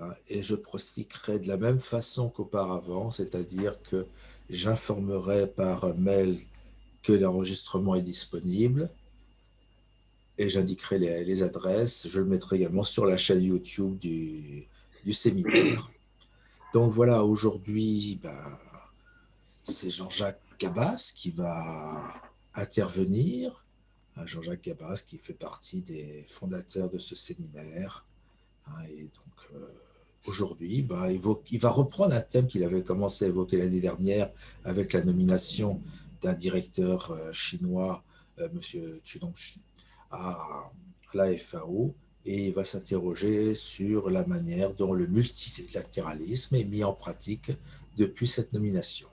hein, et je procéderai de la même façon qu'auparavant, c'est-à-dire que j'informerai par mail que l'enregistrement est disponible et j'indiquerai les adresses. Je le mettrai également sur la chaîne YouTube du séminaire. Donc voilà, aujourd'hui, c'est Jean-Jacques Cabas qui va intervenir. Jean-Jacques Cabas qui fait partie des fondateurs de ce séminaire. Et donc aujourd'hui, il va reprendre un thème qu'il avait commencé à évoquer l'année dernière avec la nomination d'un directeur chinois, Monsieur Tudong, à la FAO, et il va s'interroger sur la manière dont le multilatéralisme est mis en pratique depuis cette nomination.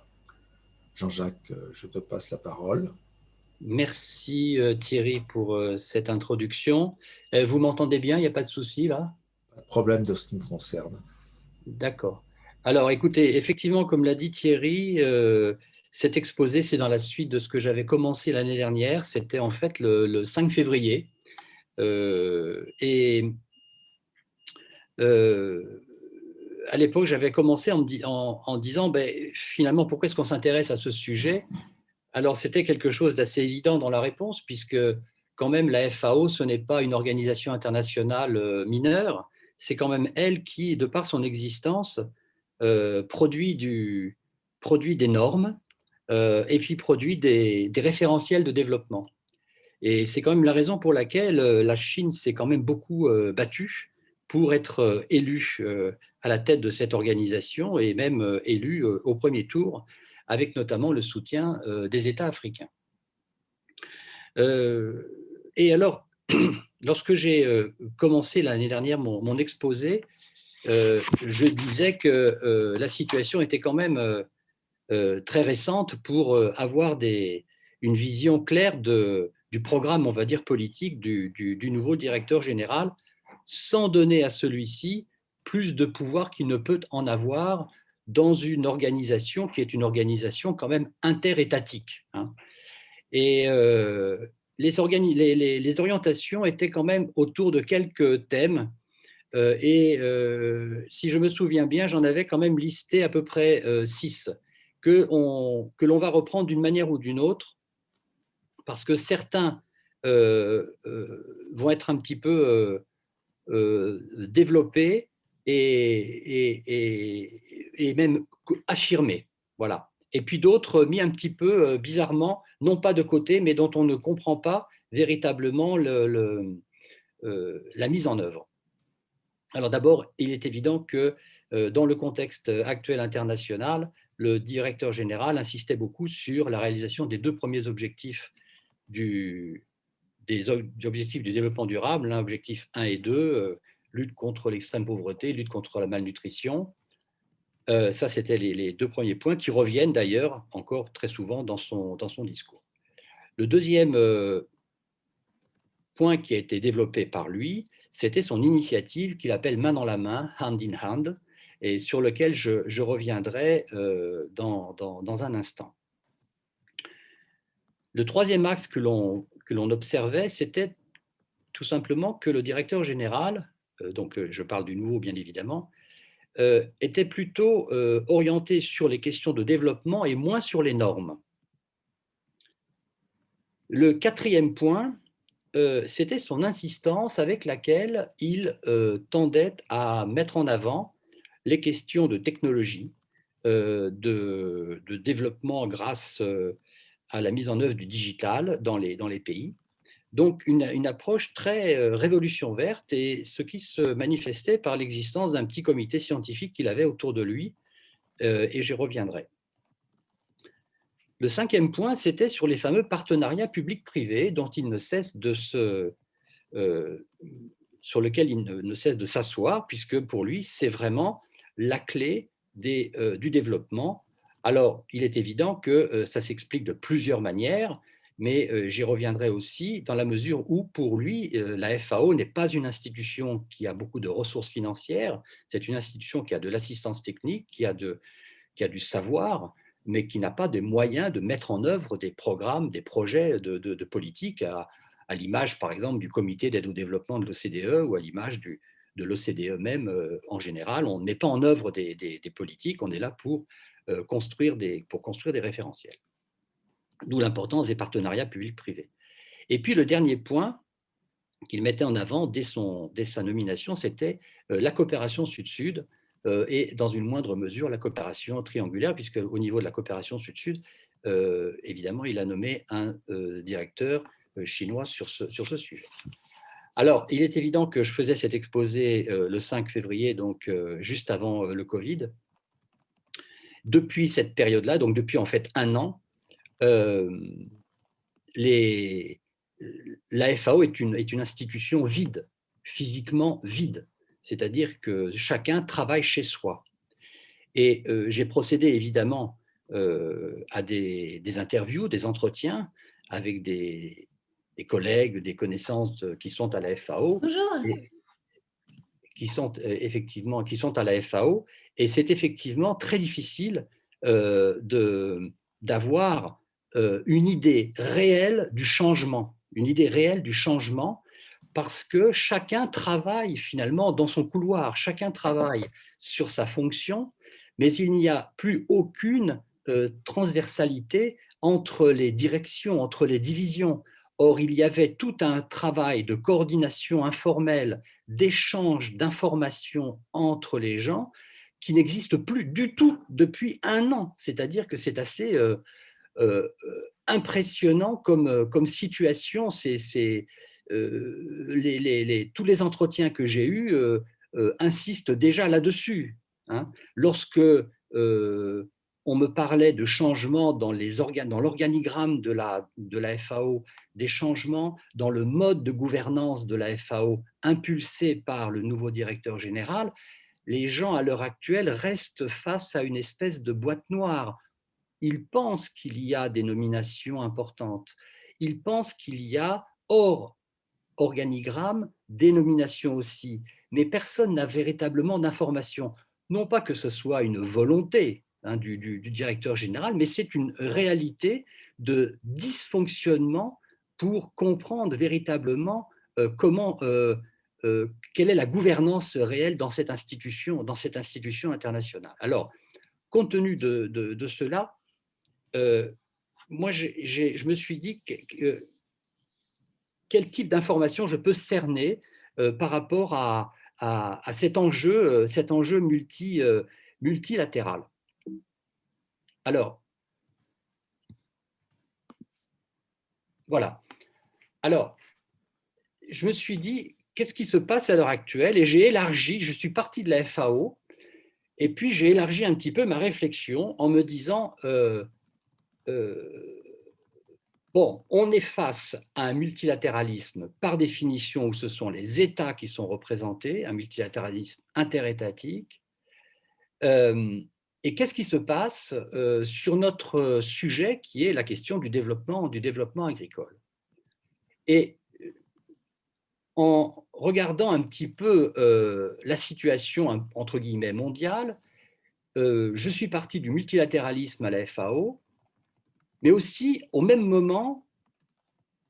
Jean-Jacques, je te passe la parole. Merci Thierry pour cette introduction. Vous m'entendez bien, il n'y a pas de souci là? Pas de problème de ce qui me concerne. D'accord. Alors écoutez, effectivement, comme l'a dit Thierry, cet exposé, c'est dans la suite de ce que j'avais commencé l'année dernière. C'était en fait le 5 février. Et à l'époque, j'avais commencé en disant, finalement, pourquoi est-ce qu'on s'intéresse à ce sujet? Alors, c'était quelque chose d'assez évident dans la réponse, puisque quand même, la FAO, ce n'est pas une organisation internationale mineure, c'est quand même elle qui, de par son existence, produit des normes et puis produit des référentiels de développement. Et c'est quand même la raison pour laquelle la Chine s'est quand même beaucoup battue pour être élue à la tête de cette organisation et même élue au premier tour, avec notamment le soutien des États africains. Et alors, lorsque j'ai commencé l'année dernière mon exposé, je disais que la situation était quand même très récente pour avoir une vision claire du programme, on va dire, politique du nouveau directeur général, sans donner à celui-ci plus de pouvoir qu'il ne peut en avoir dans une organisation qui est une organisation quand même interétatique. Hein. Et les orientations étaient quand même autour de quelques thèmes. Si je me souviens bien, j'en avais quand même listé à peu près 6 que l'on va reprendre d'une manière ou d'une autre, parce que certains vont être un petit peu développés et même affirmés. Voilà. Et puis d'autres mis un petit peu bizarrement, non pas de côté, mais dont on ne comprend pas véritablement la mise en œuvre. Alors d'abord, il est évident que dans le contexte actuel international, le directeur général insistait beaucoup sur la réalisation des 2 premiers objectifs des objectifs du développement durable, objectifs 1 et 2, lutte contre l'extrême pauvreté, lutte contre la malnutrition. Ça, c'était les 2 premiers points qui reviennent d'ailleurs encore très souvent dans son discours. Le deuxième point qui a été développé par lui, c'était son initiative qu'il appelle Main dans la main, Hand in Hand, et sur lequel je reviendrai dans un instant. Le troisième axe que l'on observait, c'était tout simplement que le directeur général, donc je parle du nouveau bien évidemment, était plutôt orienté sur les questions de développement et moins sur les normes. Le quatrième point, c'était son insistance avec laquelle il tendait à mettre en avant les questions de technologie, de développement grâce à la mise en œuvre du digital dans les pays. Donc une approche très révolution verte, et ce qui se manifestait par l'existence d'un petit comité scientifique qu'il avait autour de lui, et j'y reviendrai. Le cinquième point, c'était sur les fameux partenariats publics-privés dont il ne cesse sur lequel il ne cesse de s'asseoir, puisque pour lui, c'est vraiment la clé du développement. Alors, il est évident que ça s'explique de plusieurs manières, mais j'y reviendrai aussi dans la mesure où, pour lui, la FAO n'est pas une institution qui a beaucoup de ressources financières, c'est une institution qui a de l'assistance technique, qui a du savoir, mais qui n'a pas de moyens de mettre en œuvre des programmes, des projets de politique à l'image, par exemple, du comité d'aide au développement de l'OCDE ou à l'image l'OCDE même en général. On ne met pas en œuvre des politiques, on est là pour construire des référentiels. D'où l'importance des partenariats publics-privés. Et puis le dernier point qu'il mettait en avant dès sa nomination, c'était la coopération sud-sud et dans une moindre mesure la coopération triangulaire, puisque au niveau de la coopération sud-sud, évidemment, il a nommé un directeur chinois sur ce sujet. Alors, il est évident que je faisais cet exposé le 5 février, donc juste avant le Covid. Depuis cette période-là, donc depuis en fait un an, la FAO est une institution vide, physiquement vide, c'est-à-dire que chacun travaille chez soi. Et j'ai procédé évidemment à des interviews, des entretiens avec des collègues, des connaissances qui sont à la FAO. Bonjour. Qui sont à la FAO, et c'est effectivement très difficile d'avoir une idée réelle du changement, parce que chacun travaille finalement dans son couloir, chacun travaille sur sa fonction, mais il n'y a plus aucune transversalité entre les directions, entre les divisions. Or, il y avait tout un travail de coordination informelle, d'échange d'informations entre les gens qui n'existe plus du tout depuis un an. C'est-à-dire que c'est assez impressionnant comme situation. Tous les entretiens que j'ai eus insistent déjà là-dessus. Hein. Lorsque on me parlait de changements dans l'organigramme de la FAO, des changements dans le mode de gouvernance de la FAO impulsé par le nouveau directeur général, les gens à l'heure actuelle restent face à une espèce de boîte noire. Ils pensent qu'il y a des nominations importantes. Ils pensent qu'il y a hors organigramme des nominations aussi. Mais personne n'a véritablement d'informations. Non pas que ce soit une volonté du directeur général, mais c'est une réalité de dysfonctionnement pour comprendre véritablement quelle est la gouvernance réelle dans cette institution internationale. Alors, compte tenu de cela, moi, je me suis dit quel type d'information je peux cerner par rapport à cet enjeu multilatéral. Alors, voilà. Alors, je me suis dit, qu'est-ce qui se passe à l'heure actuelle? Et j'ai élargi, je suis parti de la FAO, et puis j'ai élargi un petit peu ma réflexion en me disant, bon, on est face à un multilatéralisme par définition où ce sont les États qui sont représentés, un multilatéralisme interétatique. Et qu'est-ce qui se passe sur notre sujet qui est la question du développement agricole? Et en regardant un petit peu la situation entre guillemets mondiale, je suis parti du multilatéralisme à la FAO, mais aussi au même moment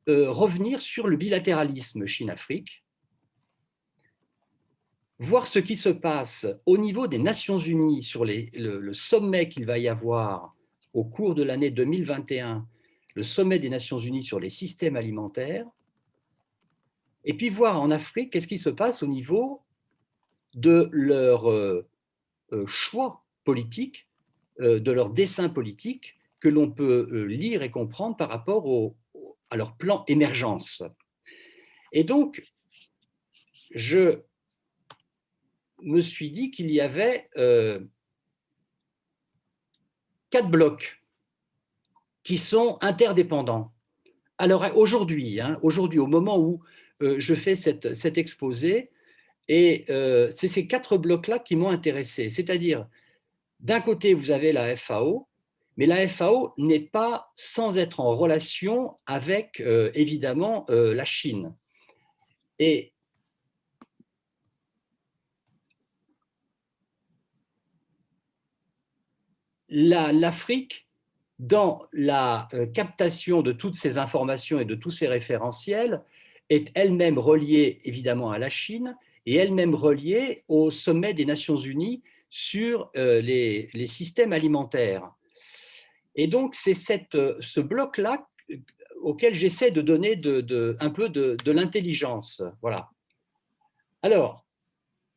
revenir sur le bilatéralisme Chine-Afrique, voir ce qui se passe au niveau des Nations Unies sur le sommet qu'il va y avoir au cours de l'année 2021, le sommet des Nations Unies sur les systèmes alimentaires, et puis voir en Afrique qu'est-ce qui se passe au niveau de leur choix politique, de leur dessein politique que l'on peut lire et comprendre par rapport à leur plan émergence. Et donc, je me suis dit qu'il y avait 4 blocs qui sont interdépendants. Alors aujourd'hui, au moment où je fais cet exposé, et c'est ces 4 blocs-là qui m'ont intéressé. C'est-à-dire, d'un côté, vous avez la FAO, mais la FAO n'est pas sans être en relation avec, évidemment, la Chine. Et l'Afrique, dans la captation de toutes ces informations et de tous ces référentiels, est elle-même reliée évidemment à la Chine et elle-même reliée au sommet des Nations Unies sur les systèmes alimentaires. Et donc, c'est ce bloc-là auquel j'essaie de donner un peu de l'intelligence. Voilà. Alors,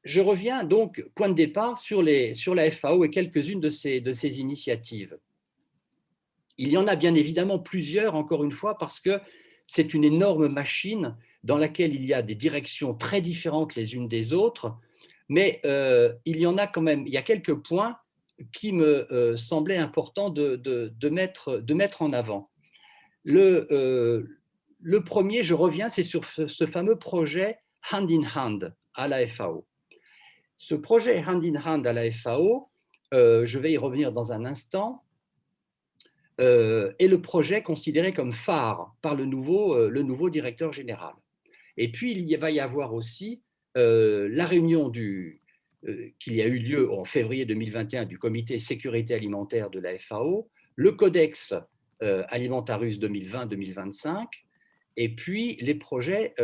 je reviens donc, point de départ, sur la FAO et quelques-unes de ces initiatives. Il y en a bien évidemment plusieurs, encore une fois, parce que c'est une énorme machine dans laquelle il y a des directions très différentes les unes des autres, mais il y en a quand même, il y a quelques points qui me semblaient importants de mettre en avant. Le premier, je reviens, c'est sur ce fameux projet Hand in Hand à la FAO. Ce projet Hand in Hand à la FAO, je vais y revenir dans un instant, est le projet considéré comme phare par le nouveau directeur général. Et puis, il va y avoir aussi la réunion qu'il y a eu lieu en février 2021 du comité sécurité alimentaire de la FAO, le codex Alimentarus 2020-2025, et puis les projets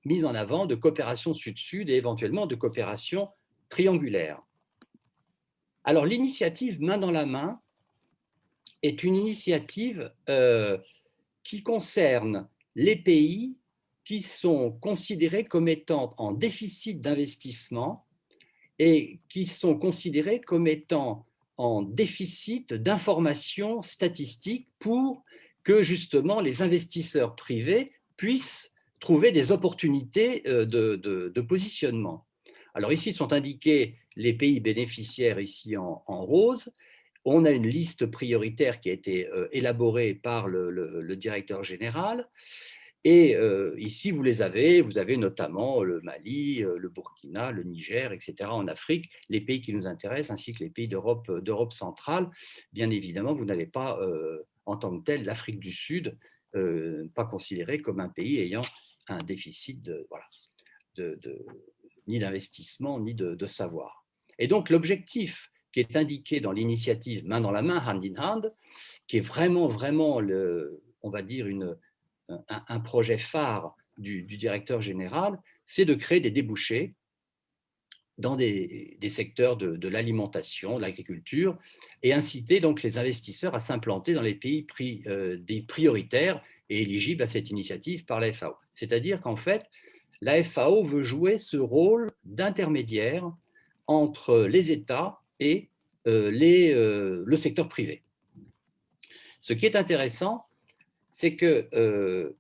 mis en avant de coopération sud-sud et éventuellement de coopération triangulaire. Alors, l'initiative Main dans la main est une initiative qui concerne les pays qui sont considérés comme étant en déficit d'investissement et qui sont considérés comme étant en déficit d'informations statistiques pour que justement les investisseurs privés puissent trouver des opportunités de positionnement. Alors ici sont indiqués les pays bénéficiaires ici en rose. On a une liste prioritaire qui a été élaborée par le directeur général. Et ici, vous avez notamment le Mali, le Burkina, le Niger, etc. en Afrique, les pays qui nous intéressent, ainsi que les pays d'Europe centrale. Bien évidemment, vous n'avez pas, en tant que tel, l'Afrique du Sud, pas considérée comme un pays ayant un déficit ni d'investissement, ni de savoir. Et donc, l'objectif qui est indiqué dans l'initiative Main dans la main, Hand in Hand, qui est vraiment, on va dire, un projet phare du directeur général, c'est de créer des débouchés dans des secteurs de l'alimentation, de l'agriculture, et inciter donc les investisseurs à s'implanter dans les pays des prioritaires et éligibles à cette initiative par la FAO. C'est-à-dire qu'en fait, la FAO veut jouer ce rôle d'intermédiaire entre les États et le secteur privé. Ce qui est intéressant, c'est que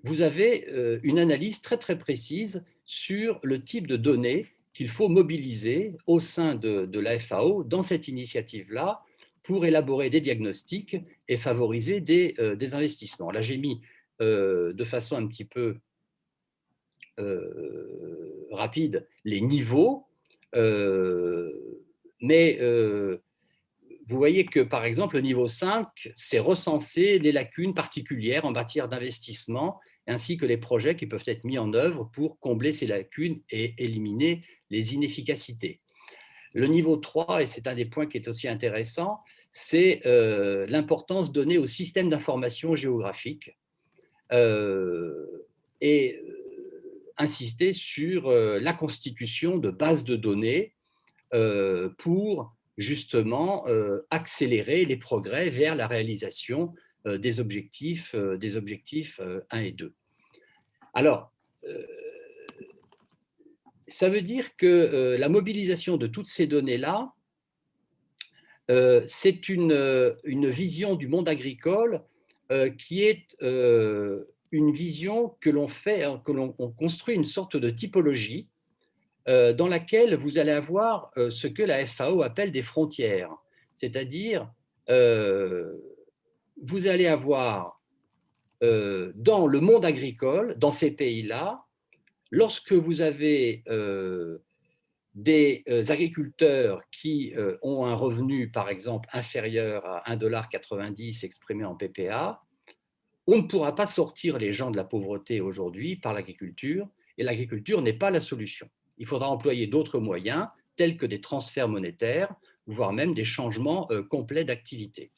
vous avez une analyse très très précise sur le type de données qu'il faut mobiliser au sein de la FAO dans cette initiative-là pour élaborer des diagnostics et favoriser des investissements. Là, j'ai mis de façon un petit peu rapide les niveaux, mais vous voyez que, par exemple, le niveau 5, c'est recenser les lacunes particulières en matière d'investissement, ainsi que les projets qui peuvent être mis en œuvre pour combler ces lacunes et éliminer les inefficacités. Le niveau 3, et c'est un des points qui est aussi intéressant, c'est l'importance donnée au système d'information géographique et insister sur la constitution de bases de données pour justement accélérer les progrès vers la réalisation des objectifs 1 et 2. Alors, ça veut dire que la mobilisation de toutes ces données-là, c'est une vision du monde agricole qui est une vision que l'on construit une sorte de typologie dans laquelle vous allez avoir ce que la FAO appelle des frontières, c'est-à-dire vous allez avoir dans le monde agricole, dans ces pays-là, lorsque vous avez des agriculteurs qui ont un revenu, par exemple, inférieur à 1,90 $ exprimé en PPA, on ne pourra pas sortir les gens de la pauvreté aujourd'hui par l'agriculture, et l'agriculture n'est pas la solution. Il faudra employer d'autres moyens, tels que des transferts monétaires, voire même des changements complets d'activité.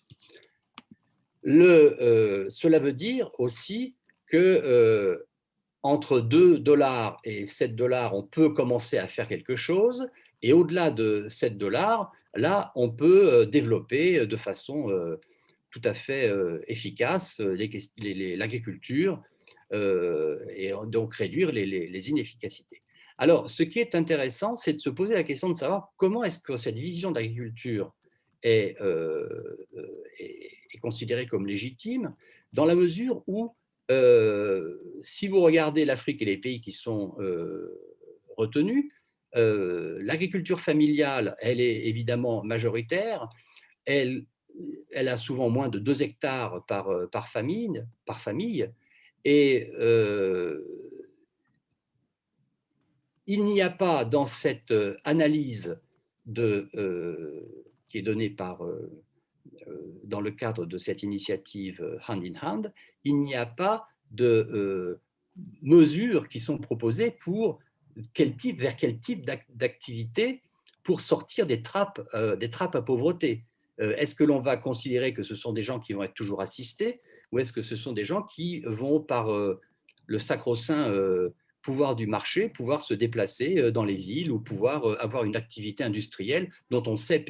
Cela veut dire aussi que entre 2 $ et 7 $, on peut commencer à faire quelque chose. Et au-delà de 7 $, là, on peut développer de façon tout à fait efficace l'agriculture et donc réduire les inefficacités. Alors, ce qui est intéressant, c'est de se poser la question de savoir comment est-ce que cette vision de l'agriculture est considérée comme légitime, dans la mesure où, si vous regardez l'Afrique et les pays qui sont retenus, l'agriculture familiale, elle est évidemment majoritaire, elle, elle a souvent moins de 2 hectares par famille, et il n'y a pas dans cette analyse qui est donnée dans le cadre de cette initiative Hand in Hand, il n'y a pas de mesures qui sont proposées pour vers quel type d'activité pour sortir des trappes à pauvreté. Est-ce que l'on va considérer que ce sont des gens qui vont être toujours assistés, ou est-ce que ce sont des gens qui vont, par le sacro-saint pouvoir du marché, pouvoir se déplacer dans les villes ou pouvoir avoir une activité industrielle dont on sait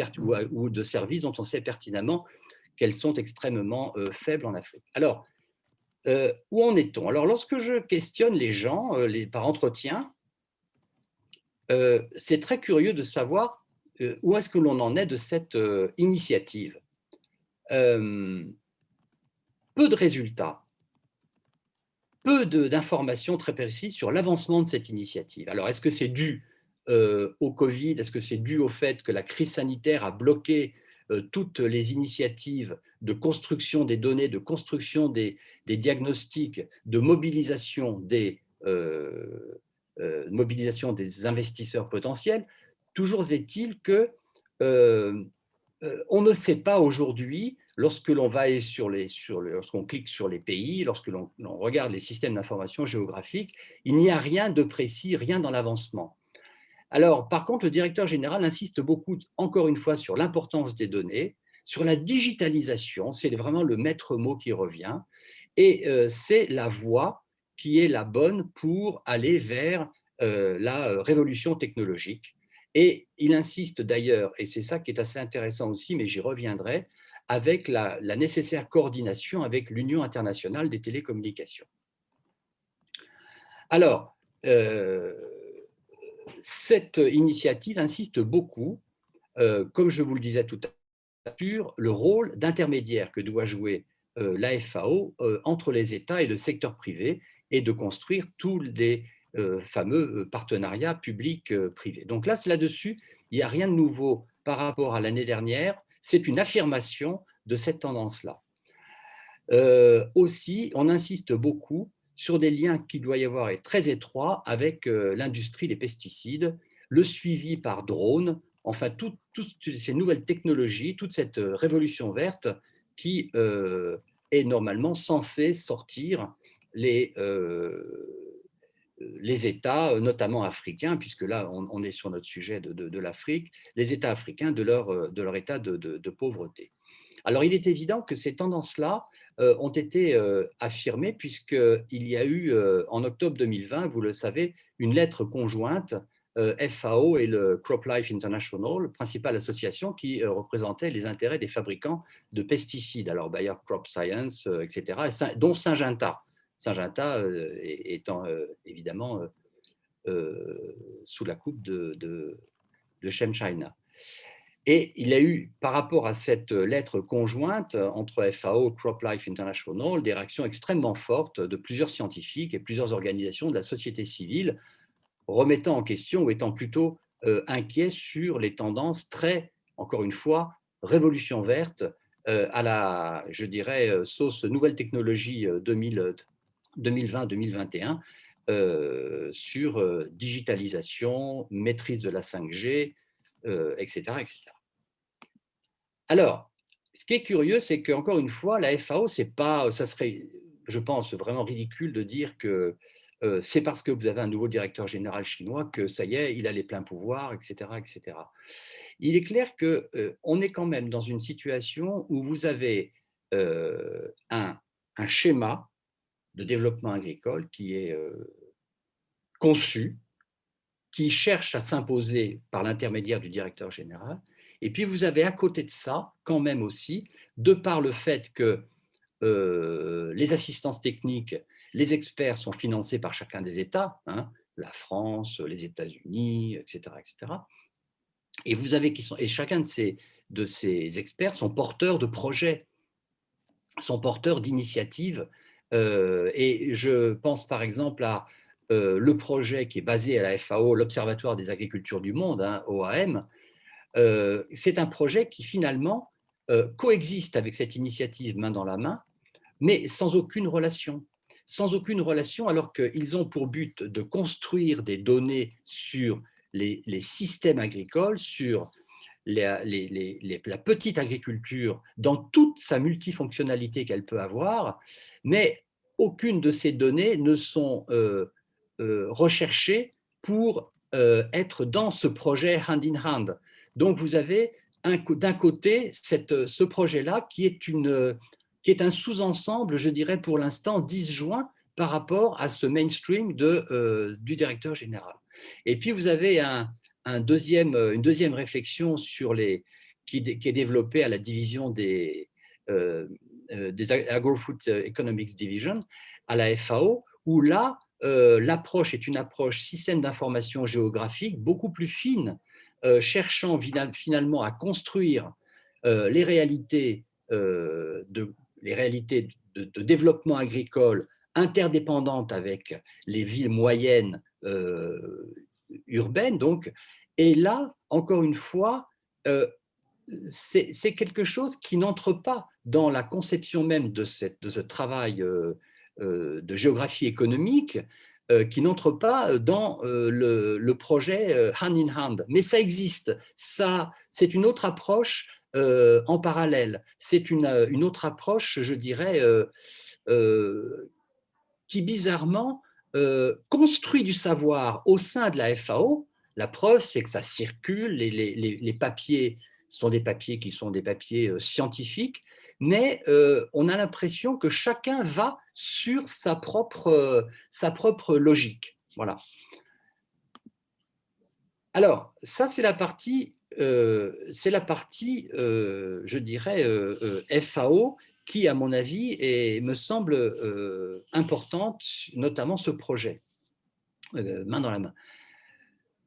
ou de services dont on sait pertinemment qu'elles sont extrêmement faibles en Afrique. Alors, où en est-on? Alors, lorsque je questionne les gens par entretien, c'est très curieux de savoir où est-ce que l'on en est de cette initiative. Peu de résultats, peu d'informations très précises sur l'avancement de cette initiative. Alors, est-ce que c'est dû au Covid? Est-ce que c'est dû au fait que la crise sanitaire a bloqué toutes les initiatives de construction des données, de construction des diagnostics, de mobilisation des investisseurs potentiels? Toujours est-il que on ne sait pas aujourd'hui, lorsque l'on lorsqu'on clique sur les pays, lorsque l'on regarde les systèmes d'information géographique, il n'y a rien de précis, rien dans l'avancement. Alors, par contre, le directeur général insiste beaucoup, encore une fois, sur l'importance des données, sur la digitalisation, c'est vraiment le maître mot qui revient, et c'est la voie qui est la bonne pour aller vers la révolution technologique. Et il insiste d'ailleurs, et c'est ça qui est assez intéressant aussi, mais j'y reviendrai, avec la nécessaire coordination avec l'Union internationale des télécommunications. Alors, cette initiative insiste beaucoup, comme je vous le disais tout à l'heure, sur le rôle d'intermédiaire que doit jouer la FAO entre les États et le secteur privé, et de construire tous les fameux partenariats publics-privés. Donc là-dessus, il n'y a rien de nouveau par rapport à l'année dernière, c'est une affirmation de cette tendance-là. Aussi, on insiste beaucoup sur des liens qui doivent y avoir très étroits avec l'industrie des pesticides, le suivi par drone, enfin toutes ces nouvelles technologies, toute cette révolution verte qui est normalement censée sortir les États, notamment africains, puisque là on est sur notre sujet de l'Afrique, les États africains de leur état de pauvreté. Alors, il est évident que ces tendances-là ont été affirmées, puisqu'il y a eu, en octobre 2020, vous le savez, une lettre conjointe FAO et le CropLife International, principale association qui représentait les intérêts des fabricants de pesticides, alors Bayer Crop Science, etc., dont Syngenta. Syngenta étant évidemment sous la coupe de ChemChina. Et il y a eu, par rapport à cette lettre conjointe entre FAO et CropLife International, des réactions extrêmement fortes de plusieurs scientifiques et plusieurs organisations de la société civile, remettant en question ou étant plutôt inquiets sur les tendances très, encore une fois, révolution verte à la, je dirais, sauce nouvelle technologie 2020-2021 sur digitalisation, maîtrise de la 5G, etc., etc. Alors, ce qui est curieux, c'est qu'encore une fois, la FAO, ça serait, je pense, vraiment ridicule de dire que c'est parce que vous avez un nouveau directeur général chinois que ça y est, il a les pleins pouvoirs, etc., etc. Il est clair qu'on est quand même dans une situation où vous avez un schéma de développement agricole qui est conçu, qui cherche à s'imposer par l'intermédiaire du directeur général. Et puis, vous avez à côté de ça, quand même aussi, de par le fait que les assistances techniques, les experts sont financés par chacun des États, hein, la France, les États-Unis, etc., etc. Et vous avez et chacun de ces experts sont porteurs de projets, sont porteurs d'initiatives. Et je pense par exemple à le projet qui est basé à la FAO, l'Observatoire des agricultures du monde, hein, OAM. C'est un projet qui finalement coexiste avec cette initiative main dans la main, mais sans aucune relation. Sans aucune relation, alors qu'ils ont pour but de construire des données sur les systèmes agricoles, sur la petite agriculture dans toute sa multifonctionnalité qu'elle peut avoir, mais aucune de ces données ne sont recherchées pour être dans ce projet hand in hand. Donc vous avez d'un côté ce projet-là qui est un sous-ensemble, je dirais pour l'instant, disjoint par rapport à ce mainstream du directeur général. Et puis vous avez une deuxième réflexion qui est développée à la division des Agro-Food Economics Division, à la FAO, où là, l'approche est une approche système d'information géographique beaucoup plus fine, cherchant finalement à construire les réalités de développement agricole interdépendantes avec les villes moyennes urbaines. Donc, et là, encore une fois, c'est quelque chose qui n'entre pas dans la conception même de ce travail de géographie économique, qui n'entre pas dans le projet hand in hand. Mais ça existe. C'est une autre approche en parallèle. C'est une autre approche, je dirais, qui bizarrement construit du savoir au sein de la FAO. La preuve, c'est que ça circule, les papiers sont des papiers qui sont des papiers scientifiques, mais on a l'impression que chacun va sur sa propre logique. Voilà. Alors, ça, c'est la partie, je dirais, FAO, qui, à mon avis, me semble importante, notamment ce projet, main dans la main.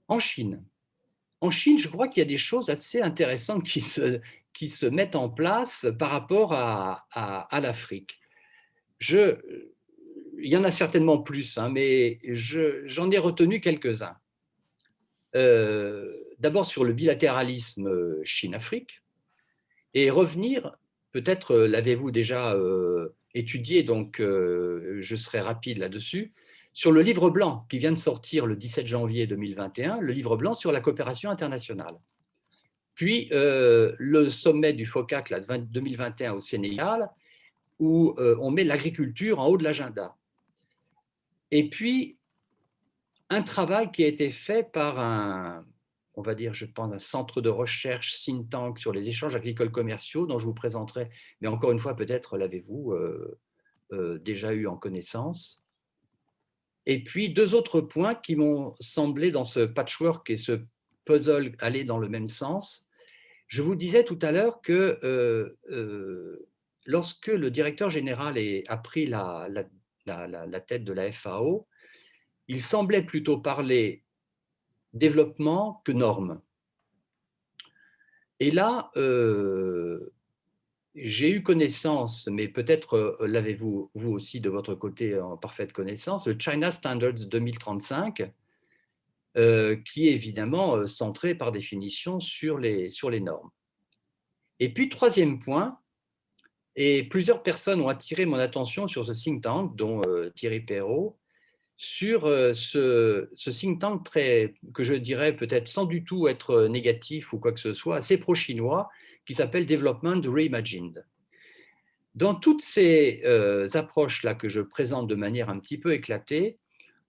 En Chine, je crois qu'il y a des choses assez intéressantes qui se mettent en place par rapport à l'Afrique. Il y en a certainement plus, hein, mais j'en ai retenu quelques-uns. D'abord sur le bilatéralisme Chine-Afrique, et revenir, peut-être l'avez-vous déjà étudié, donc je serai rapide là-dessus, sur le livre blanc qui vient de sortir le 17 janvier 2021, le livre blanc sur la coopération internationale. Puis le sommet du FOCAC 2021 au Sénégal, où on met l'agriculture en haut de l'agenda. Et puis, un travail qui a été fait par on va dire, je pense, un centre de recherche think tank sur les échanges agricoles commerciaux dont je vous présenterai, mais encore une fois, peut-être l'avez-vous déjà eu en connaissance. Et puis, deux autres points qui m'ont semblé dans ce patchwork et ce puzzle aller dans le même sens. Je vous disais tout à l'heure que lorsque le directeur général a pris la tête de la FAO, il semblait plutôt parler développement que normes. Et là, j'ai eu connaissance, mais peut-être l'avez-vous vous aussi de votre côté en parfaite connaissance, le China Standards 2035, qui est évidemment centré par définition sur les normes. Et puis, troisième point, et plusieurs personnes ont attiré mon attention sur ce think tank, dont Thierry Perrault, sur ce think tank que je dirais peut-être sans du tout être négatif ou quoi que ce soit, assez pro-chinois, qui s'appelle Development Reimagined. Dans toutes ces approches-là que je présente de manière un petit peu éclatée,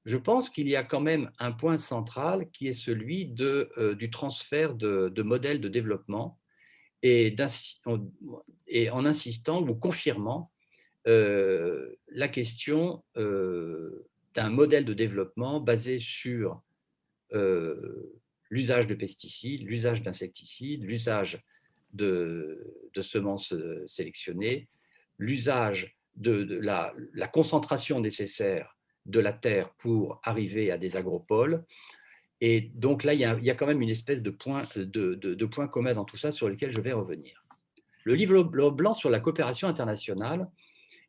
je pense qu'il y a quand même un point central qui est celui du transfert de modèles de développement et en insistant ou confirmant la question d'un modèle de développement basé sur l'usage de pesticides, l'usage d'insecticides, l'usage de semences sélectionnées, l'usage de la concentration nécessaire de la terre pour arriver à des agropoles. Et donc là, il y a quand même une espèce de point commun dans tout ça sur lequel je vais revenir. Le livre blanc sur la coopération internationale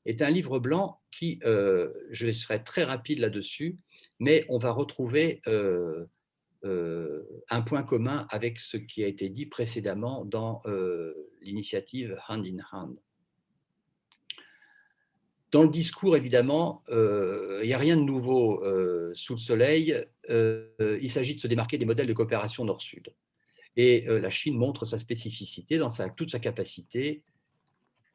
est un livre blanc qui, je serai très rapide là-dessus, mais on va retrouver un point commun avec ce qui a été dit précédemment dans l'initiative Hand in Hand. Dans le discours, évidemment, il n'y a rien de nouveau sous le soleil. Il s'agit de se démarquer des modèles de coopération nord-sud. Et la Chine montre sa spécificité dans toute sa capacité,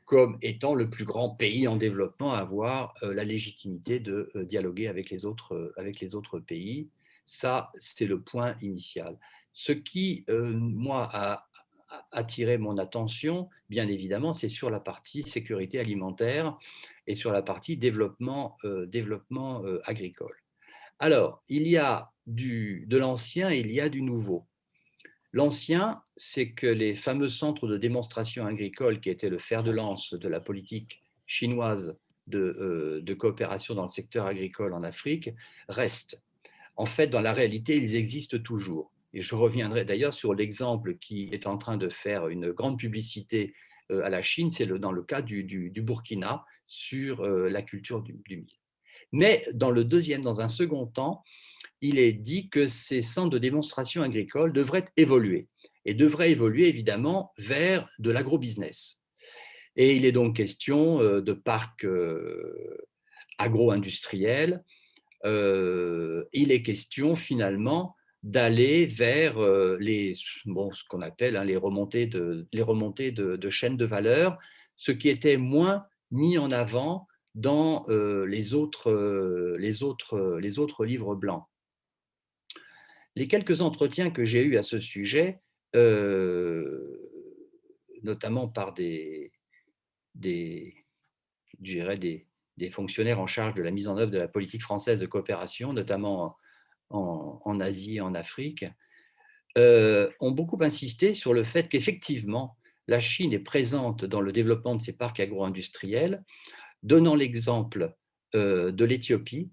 comme étant le plus grand pays en développement, à avoir la légitimité de dialoguer avec les autres pays. Ça, c'est le point initial. Ce qui, moi, a attiré mon attention, bien évidemment, c'est sur la partie sécurité alimentaire et sur la partie développement agricole. Alors, il y a de l'ancien et il y a du nouveau. L'ancien, c'est que les fameux centres de démonstration agricole qui étaient le fer de lance de la politique chinoise de coopération dans le secteur agricole en Afrique restent. En fait, dans la réalité, ils existent toujours. Et je reviendrai d'ailleurs sur l'exemple qui est en train de faire une grande publicité à la Chine, c'est dans le cas du Burkina sur la culture du mil. Mais dans un second temps, il est dit que ces centres de démonstration agricole devraient évoluer et devraient évoluer évidemment vers de l'agrobusiness. Et il est donc question de parcs agro-industriels. Il est question finalement d'aller vers ce qu'on appelle les remontées de chaînes de valeur, ce qui était moins mis en avant dans les autres livres blancs. Les quelques entretiens que j'ai eus à ce sujet, notamment par des fonctionnaires en charge de la mise en œuvre de la politique française de coopération, notamment en Asie et en Afrique, ont beaucoup insisté sur le fait qu'effectivement, la Chine est présente dans le développement de ces parcs agro-industriels, donnant l'exemple de l'Éthiopie,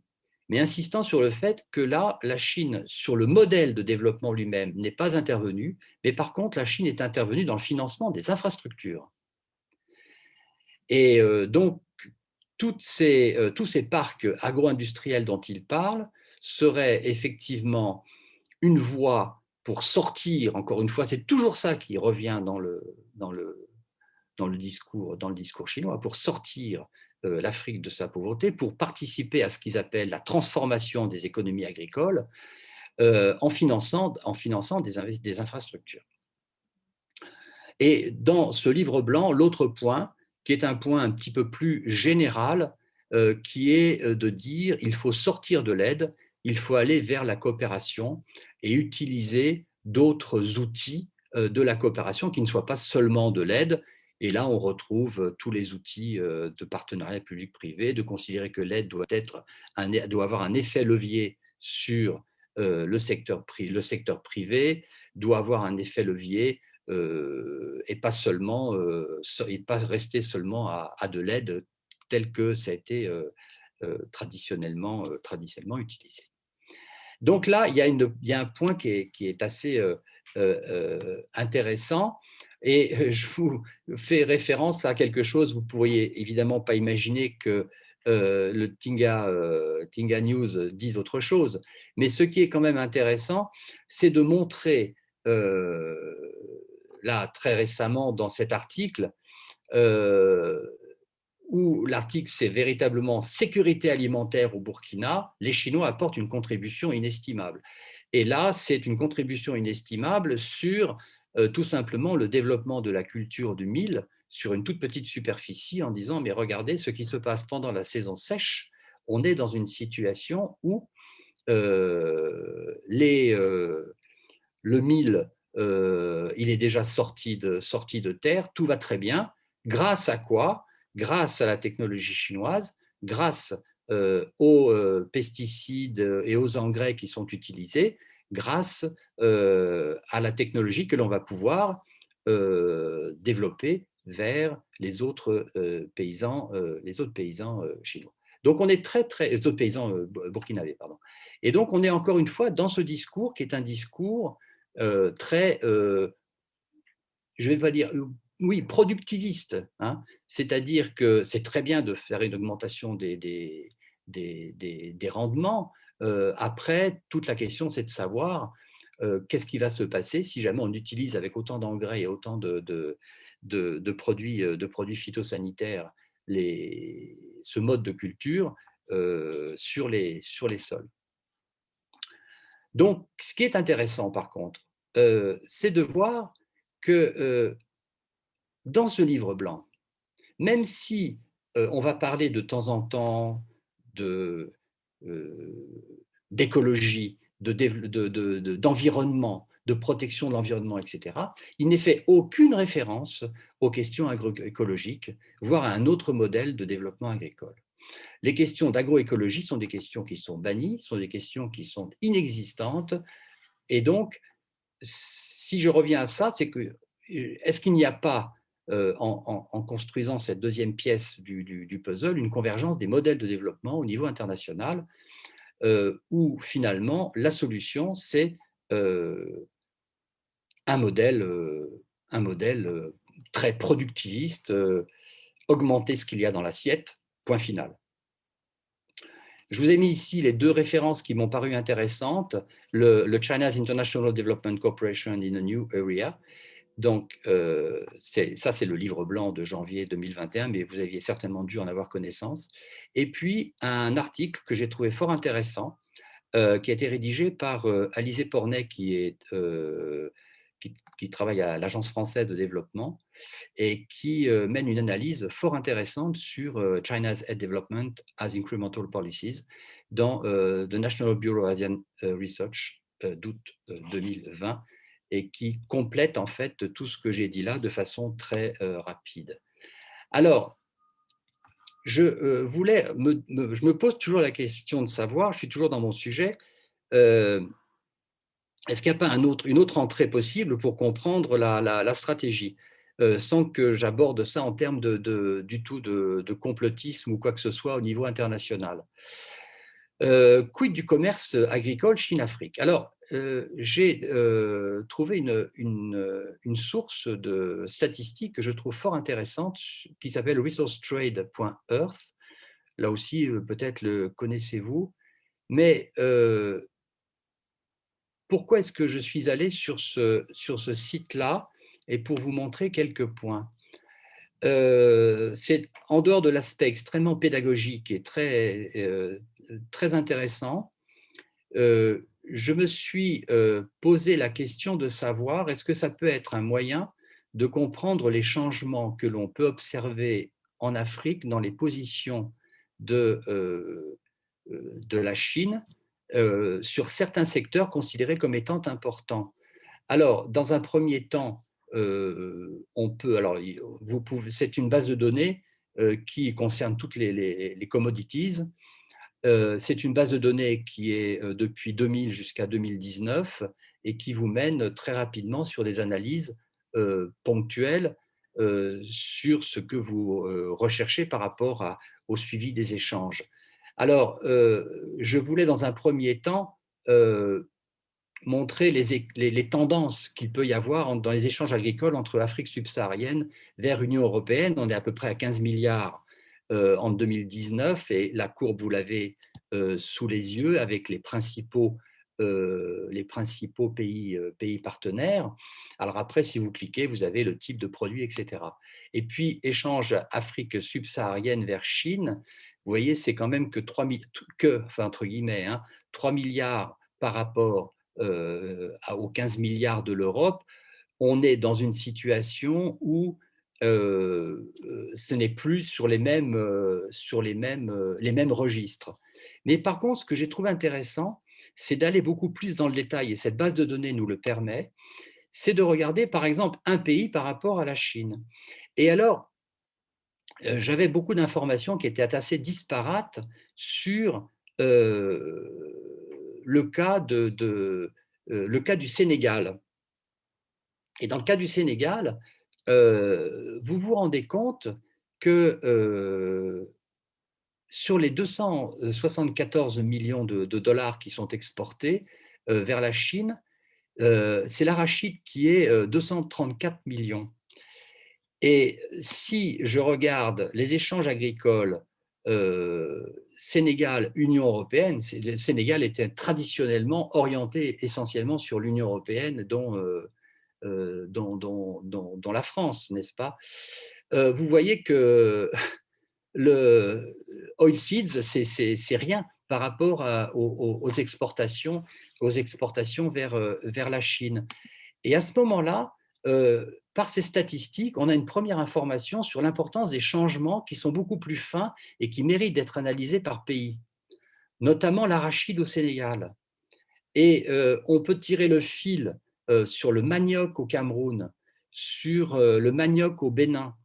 mais insistant sur le fait que là, la Chine, sur le modèle de développement lui-même, n'est pas intervenue, mais par contre, la Chine est intervenue dans le financement des infrastructures. Et donc, tous ces parcs agro-industriels dont il parle seraient effectivement une voie pour sortir, encore une fois, c'est toujours ça qui revient dans le discours chinois, pour sortir l'Afrique de sa pauvreté, pour participer à ce qu'ils appellent la transformation des économies agricoles en finançant des infrastructures. Et dans ce livre blanc, l'autre point, qui est un point un petit peu plus général, qui est de dire il faut sortir de l'aide, il faut aller vers la coopération et utiliser d'autres outils de la coopération qui ne soient pas seulement de l'aide. Et là, on retrouve tous les outils de partenariat public-privé, de considérer que l'aide doit avoir un effet levier sur le secteur privé, doit avoir un effet levier et pas rester seulement à de l'aide telle que ça a été traditionnellement utilisé. Donc là, il y a un point qui est assez intéressant, et je vous fais référence à quelque chose. Vous ne pourriez évidemment pas imaginer que le Tinga News dise autre chose, mais ce qui est quand même intéressant, c'est de montrer là très récemment dans cet article, où l'article c'est véritablement sécurité alimentaire au Burkina, les Chinois apportent une contribution inestimable. Et là, c'est une contribution inestimable sur tout simplement le développement de la culture du mil sur une toute petite superficie, en disant mais regardez ce qui se passe pendant la saison sèche, on est dans une situation où le mil il est déjà sorti de terre, tout va très bien. Grâce à quoi? Grâce à la technologie chinoise, grâce aux pesticides et aux engrais qui sont utilisés grâce à la technologie que l'on va pouvoir développer vers les autres paysans chinois. Donc on est les autres paysans burkinabés, pardon. Et donc on est encore une fois dans ce discours qui est un discours très, je ne vais pas dire, oui, productiviste, hein. C'est-à-dire que c'est très bien de faire une augmentation des rendements. Après, toute la question, c'est de savoir qu'est-ce qui va se passer si jamais on utilise avec autant d'engrais et autant de produits phytosanitaires ce mode de culture sur les sols. Donc, ce qui est intéressant, par contre, c'est de voir que dans ce livre blanc, même si on va parler de temps en temps d'écologie, d'environnement, de protection de l'environnement, etc., il n'est fait aucune référence aux questions agroécologiques, voire à un autre modèle de développement agricole. Les questions d'agroécologie sont des questions qui sont bannies, sont des questions qui sont inexistantes, et donc, si je reviens à ça, c'est que est-ce qu'il n'y a pas, en construisant cette deuxième pièce du puzzle, une convergence des modèles de développement au niveau international, où finalement la solution, c'est un modèle très productiviste, augmenter ce qu'il y a dans l'assiette, point final. Je vous ai mis ici les deux références qui m'ont paru intéressantes, le China's International Development Cooperation in a New Area. Donc, ça, c'est le livre blanc de janvier 2021, mais vous aviez certainement dû en avoir connaissance. Et puis, un article que j'ai trouvé fort intéressant, qui a été rédigé par Alizé Pornet, qui travaille à l'Agence française de développement, et qui mène une analyse fort intéressante sur China's Aid Development as Incremental Policies dans The National Bureau of Asian Research d'août 2020, et qui complète en fait tout ce que j'ai dit là de façon très rapide. Alors, je me pose toujours la question de savoir, je suis toujours dans mon sujet, est-ce qu'il n'y a pas une autre entrée possible pour comprendre la stratégie, sans que j'aborde ça en termes du tout de complotisme ou quoi que ce soit au niveau international. Quid du commerce agricole Chine-Afrique? Alors, j'ai trouvé une source de statistiques que je trouve fort intéressante, qui s'appelle resourcetrade.earth. Là aussi, peut-être le connaissez-vous, mais pourquoi est-ce que je suis allé sur ce site-là? Et pour vous montrer quelques points. C'est en dehors de l'aspect extrêmement pédagogique et très intéressant, je me suis posé la question de savoir est-ce que ça peut être un moyen de comprendre les changements que l'on peut observer en Afrique dans les positions de la Chine sur certains secteurs considérés comme étant importants. Alors, dans un premier temps, on peut, alors c'est une base de données qui concerne toutes les commodities. C'est une base de données qui est depuis 2000 jusqu'à 2019 et qui vous mène très rapidement sur des analyses ponctuelles sur ce que vous recherchez par rapport au suivi des échanges. Alors, je voulais dans un premier temps montrer les tendances qu'il peut y avoir dans les échanges agricoles entre Afrique subsaharienne vers Union européenne. On est à peu près à 15 milliards en 2019 et la courbe, vous l'avez sous les yeux avec les principaux pays partenaires. Alors après, si vous cliquez, vous avez le type de produit, etc. Et puis, échange Afrique subsaharienne vers Chine, vous voyez, c'est quand même que 3 milliards par rapport aux 15 milliards de l'Europe. On est dans une situation où ce n'est plus sur les mêmes registres. Mais par contre, ce que j'ai trouvé intéressant, c'est d'aller beaucoup plus dans le détail, et cette base de données nous le permet, c'est de regarder par exemple un pays par rapport à la Chine. Et alors, j'avais beaucoup d'informations qui étaient assez disparates sur le cas le cas du Sénégal. Et dans le cas du Sénégal, vous vous rendez compte que sur les 274 millions de dollars qui sont exportés vers la Chine, c'est l'arachide qui est 234 millions. Et si je regarde les échanges agricoles Sénégal-Union européenne, le Sénégal était traditionnellement orienté essentiellement sur l'Union européenne, dont la France, n'est-ce pas? Vous voyez que le oilseeds, c'est rien par rapport aux exportations vers la Chine. Et à ce moment-là, par ces statistiques, on a une première information sur l'importance des changements qui sont beaucoup plus fins et qui méritent d'être analysés par pays, notamment l'arachide au Sénégal. Et on peut tirer le fil sur le manioc au Cameroun, sur le manioc au Bénin,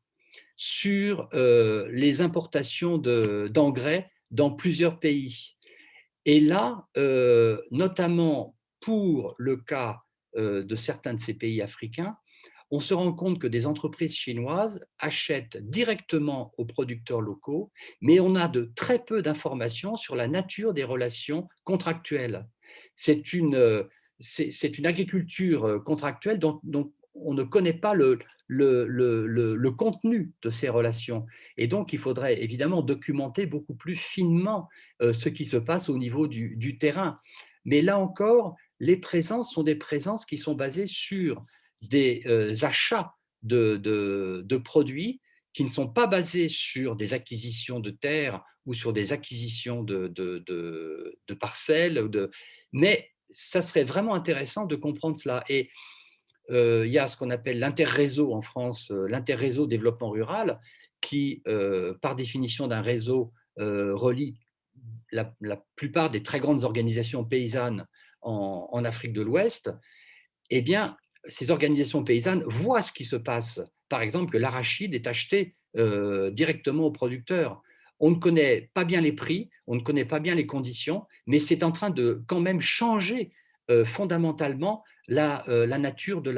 sur les importations d'engrais dans plusieurs pays. Et là, notamment pour le cas de certains de ces pays africains, on se rend compte que des entreprises chinoises achètent directement aux producteurs locaux, mais on a de très peu d'informations sur la nature des relations contractuelles. C'est une agriculture contractuelle dont on ne connaît pas le contenu de ces relations. Et donc, il faudrait évidemment documenter beaucoup plus finement ce qui se passe au niveau du terrain. Mais là encore, les présences sont des présences qui sont basées sur des achats de produits qui ne sont pas basés sur des acquisitions de terres ou sur des acquisitions de parcelles, mais ça serait vraiment intéressant de comprendre cela. Et il y a ce qu'on appelle l'interréseau en France, l'interréseau développement rural, qui, par définition d'un réseau, relie la plupart des très grandes organisations paysannes en Afrique de l'Ouest. Eh bien, ces organisations paysannes voient ce qui se passe. Par exemple, que l'arachide est acheté directement aux producteurs. On ne connaît pas bien les prix, on ne connaît pas bien les conditions, mais c'est en train de quand même changer fondamentalement la nature de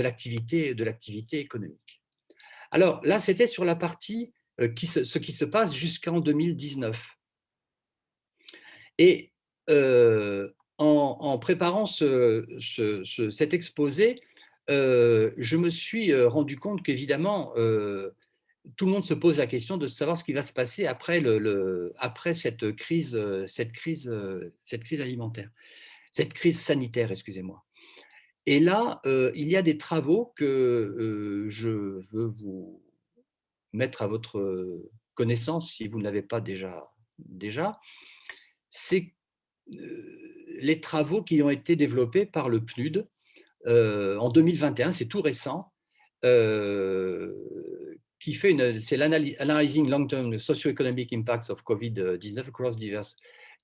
l'activité économique. Alors là, c'était sur la partie ce qui se passe jusqu'en 2019. Et en préparant cet exposé, je me suis rendu compte qu'évidemment, tout le monde se pose la question de savoir ce qui va se passer après, après cette crise alimentaire, cette crise sanitaire, excusez-moi. Et là, il y a des travaux que je veux vous mettre à votre connaissance si vous ne l'avez pas déjà. C'est les travaux qui ont été développés par le PNUD en 2021, c'est tout récent, qui fait c'est l'Analyzing Long-Term Socio-Economic Impacts of COVID-19 across diverse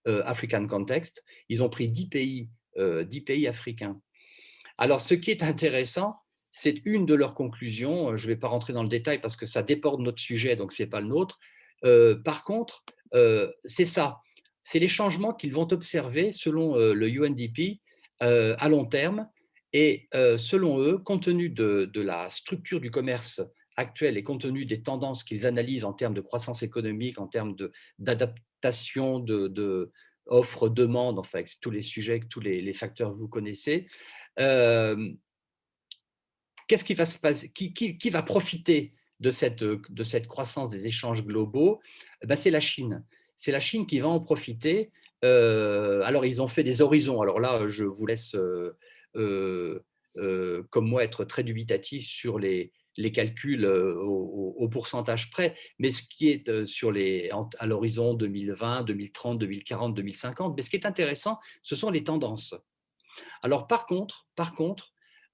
African Context. Ils ont pris 10 pays africains. Alors, ce qui est intéressant, c'est une de leurs conclusions. Je ne vais pas rentrer dans le détail parce que ça déborde notre sujet, donc ce n'est pas le nôtre. Par contre, c'est ça. C'est les changements qu'ils vont observer selon le UNDP à long terme. Et selon eux, compte tenu de la structure du commerce actuel et compte tenu des tendances qu'ils analysent en termes de croissance économique, en termes d'adaptation offre-demande, enfin, avec tous les sujets, tous les facteurs que vous connaissez, qu'est-ce qui va se passer, qui va profiter de cette croissance des échanges globaux? C'est la Chine. C'est la Chine qui va en profiter. Alors, ils ont fait des horizons. Alors là, je vous laisse, comme moi, être très dubitatif sur les calculs au pourcentage près, mais ce qui est à l'horizon 2020, 2030, 2040, 2050, mais ce qui est intéressant, ce sont les tendances. Alors, par contre,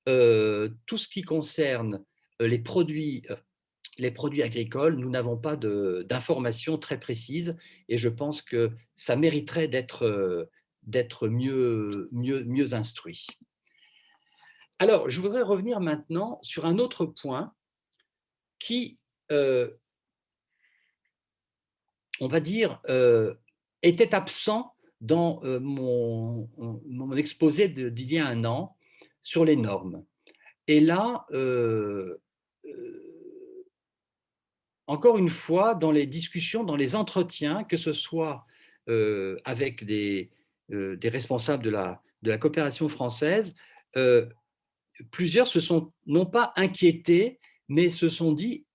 tout ce qui concerne les produits agricoles, nous n'avons pas d'informations très précises et je pense que ça mériterait d'être mieux instruit. Alors, je voudrais revenir maintenant sur un autre point qui on va dire, était absent dans mon exposé d'il y a un an sur les normes. Et là, encore une fois, dans les discussions, dans les entretiens, que ce soit avec des responsables de la coopération française, plusieurs se sont non pas inquiétés, mais se sont dit,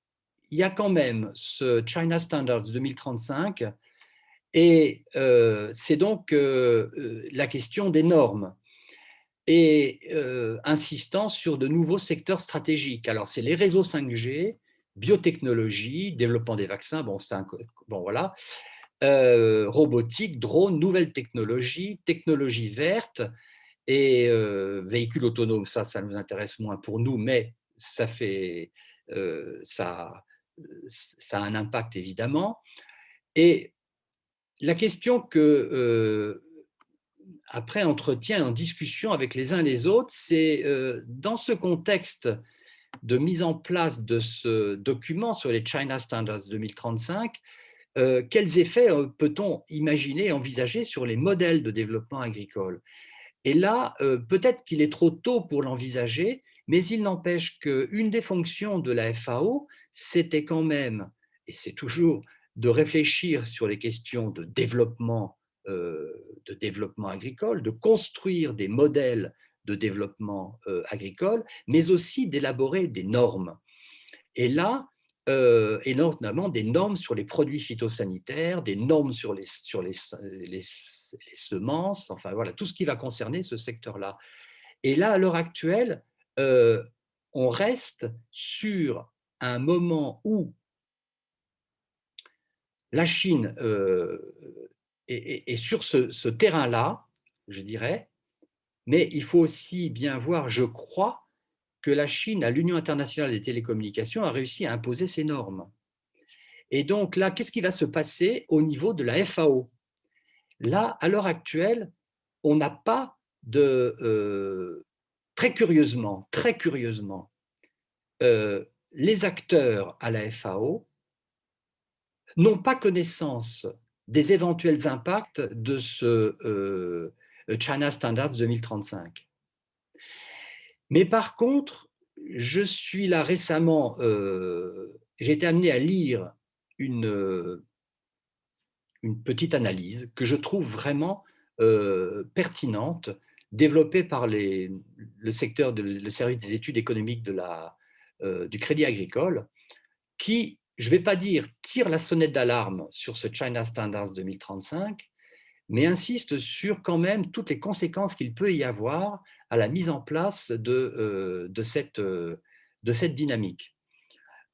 il y a quand même ce China Standards 2035 et c'est donc la question des normes et insistant sur de nouveaux secteurs stratégiques. Alors, c'est les réseaux 5G, biotechnologie, développement des vaccins, bon voilà, robotique, drone, nouvelles technologies, technologie verte et véhicules autonomes. Ça nous intéresse moins pour nous, mais ça fait, ça a un impact évidemment. Et la question que après entretien, en discussion avec les uns les autres, c'est dans ce contexte de mise en place de ce document sur les China Standards 2035, quels effets peut-on imaginer et envisager sur les modèles de développement agricole? Et là, peut-être qu'il est trop tôt pour l'envisager, mais il n'empêche qu'une des fonctions de la FAO, c'était quand même, et c'est toujours, de réfléchir sur les questions de développement agricole, de construire des modèles de développement agricole, mais aussi d'élaborer des normes. Et là, et notamment des normes sur les produits phytosanitaires, des normes sur les semences, enfin voilà, tout ce qui va concerner ce secteur-là. Et là, à l'heure actuelle, on reste sur un moment où la Chine est sur ce terrain-là, je dirais, mais il faut aussi bien voir, je crois, que la Chine, à l'Union internationale des télécommunications, a réussi à imposer ses normes. Et donc là, qu'est-ce qui va se passer au niveau de la FAO? Là, à l'heure actuelle, on n'a pas de... très curieusement, les acteurs à la FAO n'ont pas connaissance des éventuels impacts de ce China Standards 2035. Mais par contre, je suis là récemment, j'ai été amené à lire une petite analyse que je trouve vraiment pertinente, développée par le secteur, le service des études économiques du Crédit Agricole, qui, je ne vais pas dire tire la sonnette d'alarme sur ce China Standards 2035, mais insiste sur quand même toutes les conséquences qu'il peut y avoir à la mise en place de cette dynamique.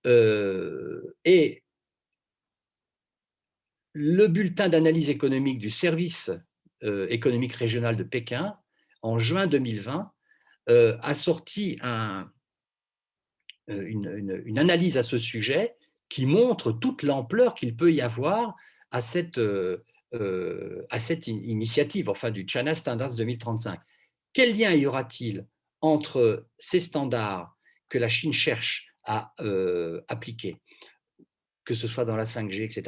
Et le bulletin d'analyse économique du service économique régional de Pékin, en juin 2020, a sorti une analyse à ce sujet qui montre toute l'ampleur qu'il peut y avoir à cette initiative, enfin du China Standards 2035. Quel lien y aura-t-il entre ces standards que la Chine cherche à appliquer, que ce soit dans la 5G, etc.,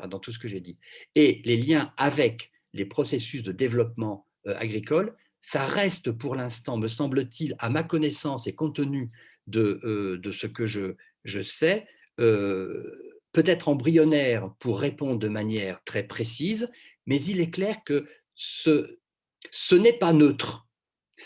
dans tout ce que j'ai dit, et les liens avec les processus de développement agricole? Ça reste pour l'instant, me semble-t-il, à ma connaissance et compte tenu de ce que je sais, peut-être embryonnaire pour répondre de manière très précise, mais il est clair que ce n'est pas neutre.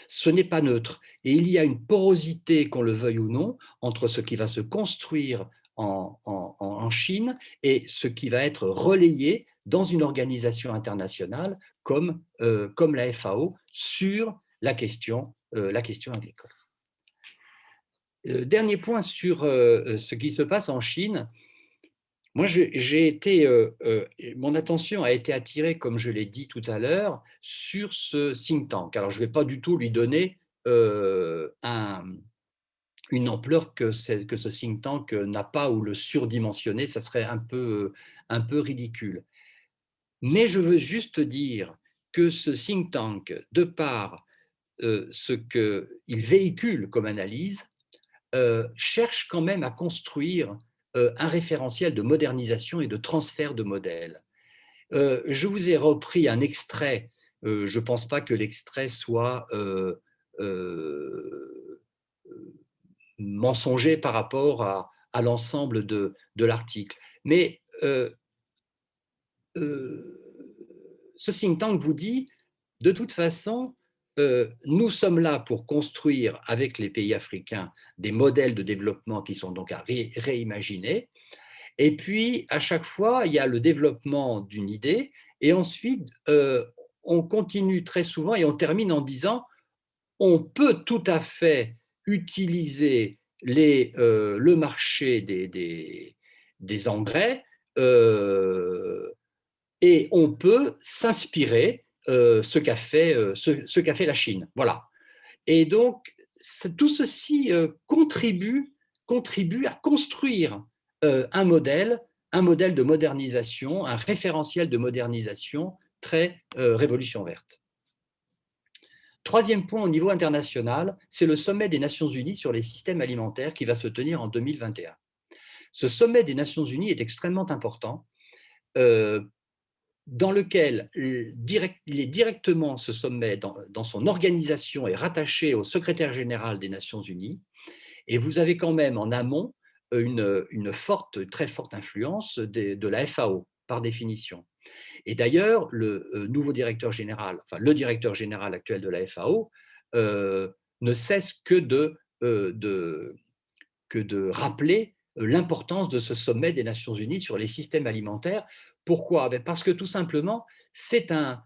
Ce n'est pas neutre. Et il y a une porosité, qu'on le veuille ou non, entre ce qui va se construire en Chine et ce qui va être relayé dans une organisation internationale comme la FAO sur la question agricole. Dernier point sur ce qui se passe en Chine. Moi, mon attention a été attirée, comme je l'ai dit tout à l'heure, sur ce think tank. Alors, je ne vais pas du tout lui donner une ampleur que ce think tank n'a pas ou le surdimensionner, ça serait un peu ridicule. Mais je veux juste dire que ce think tank, de par ce qu'il véhicule comme analyse, cherche quand même à construire un référentiel de modernisation et de transfert de modèles. Je vous ai repris un extrait. Je ne pense pas que l'extrait soit mensonger par rapport à l'ensemble de l'article. Mais ce think tank vous dit, de toute façon, nous sommes là pour construire avec les pays africains des modèles de développement qui sont donc à réimaginer. Et puis, à chaque fois, il y a le développement d'une idée. Et ensuite, on continue très souvent et on termine en disant, on peut tout à fait utiliser le marché des engrais et on peut s'inspirer ce qu'a fait la Chine. Voilà. Et donc, tout ceci contribue à construire un modèle de modernisation, un référentiel de modernisation très révolution verte. Troisième point au niveau international, c'est le sommet des Nations Unies sur les systèmes alimentaires qui va se tenir en 2021. Ce sommet des Nations Unies est extrêmement important, dans lequel il est directement, ce sommet, dans son organisation, est rattaché au secrétaire général des Nations Unies, et vous avez quand même en amont une très forte influence de la FAO, par définition. Et d'ailleurs, le nouveau directeur général, enfin le directeur général actuel de la FAO, ne cesse que de rappeler l'importance de ce sommet des Nations Unies sur les systèmes alimentaires. Pourquoi? Parce que tout simplement, c'est un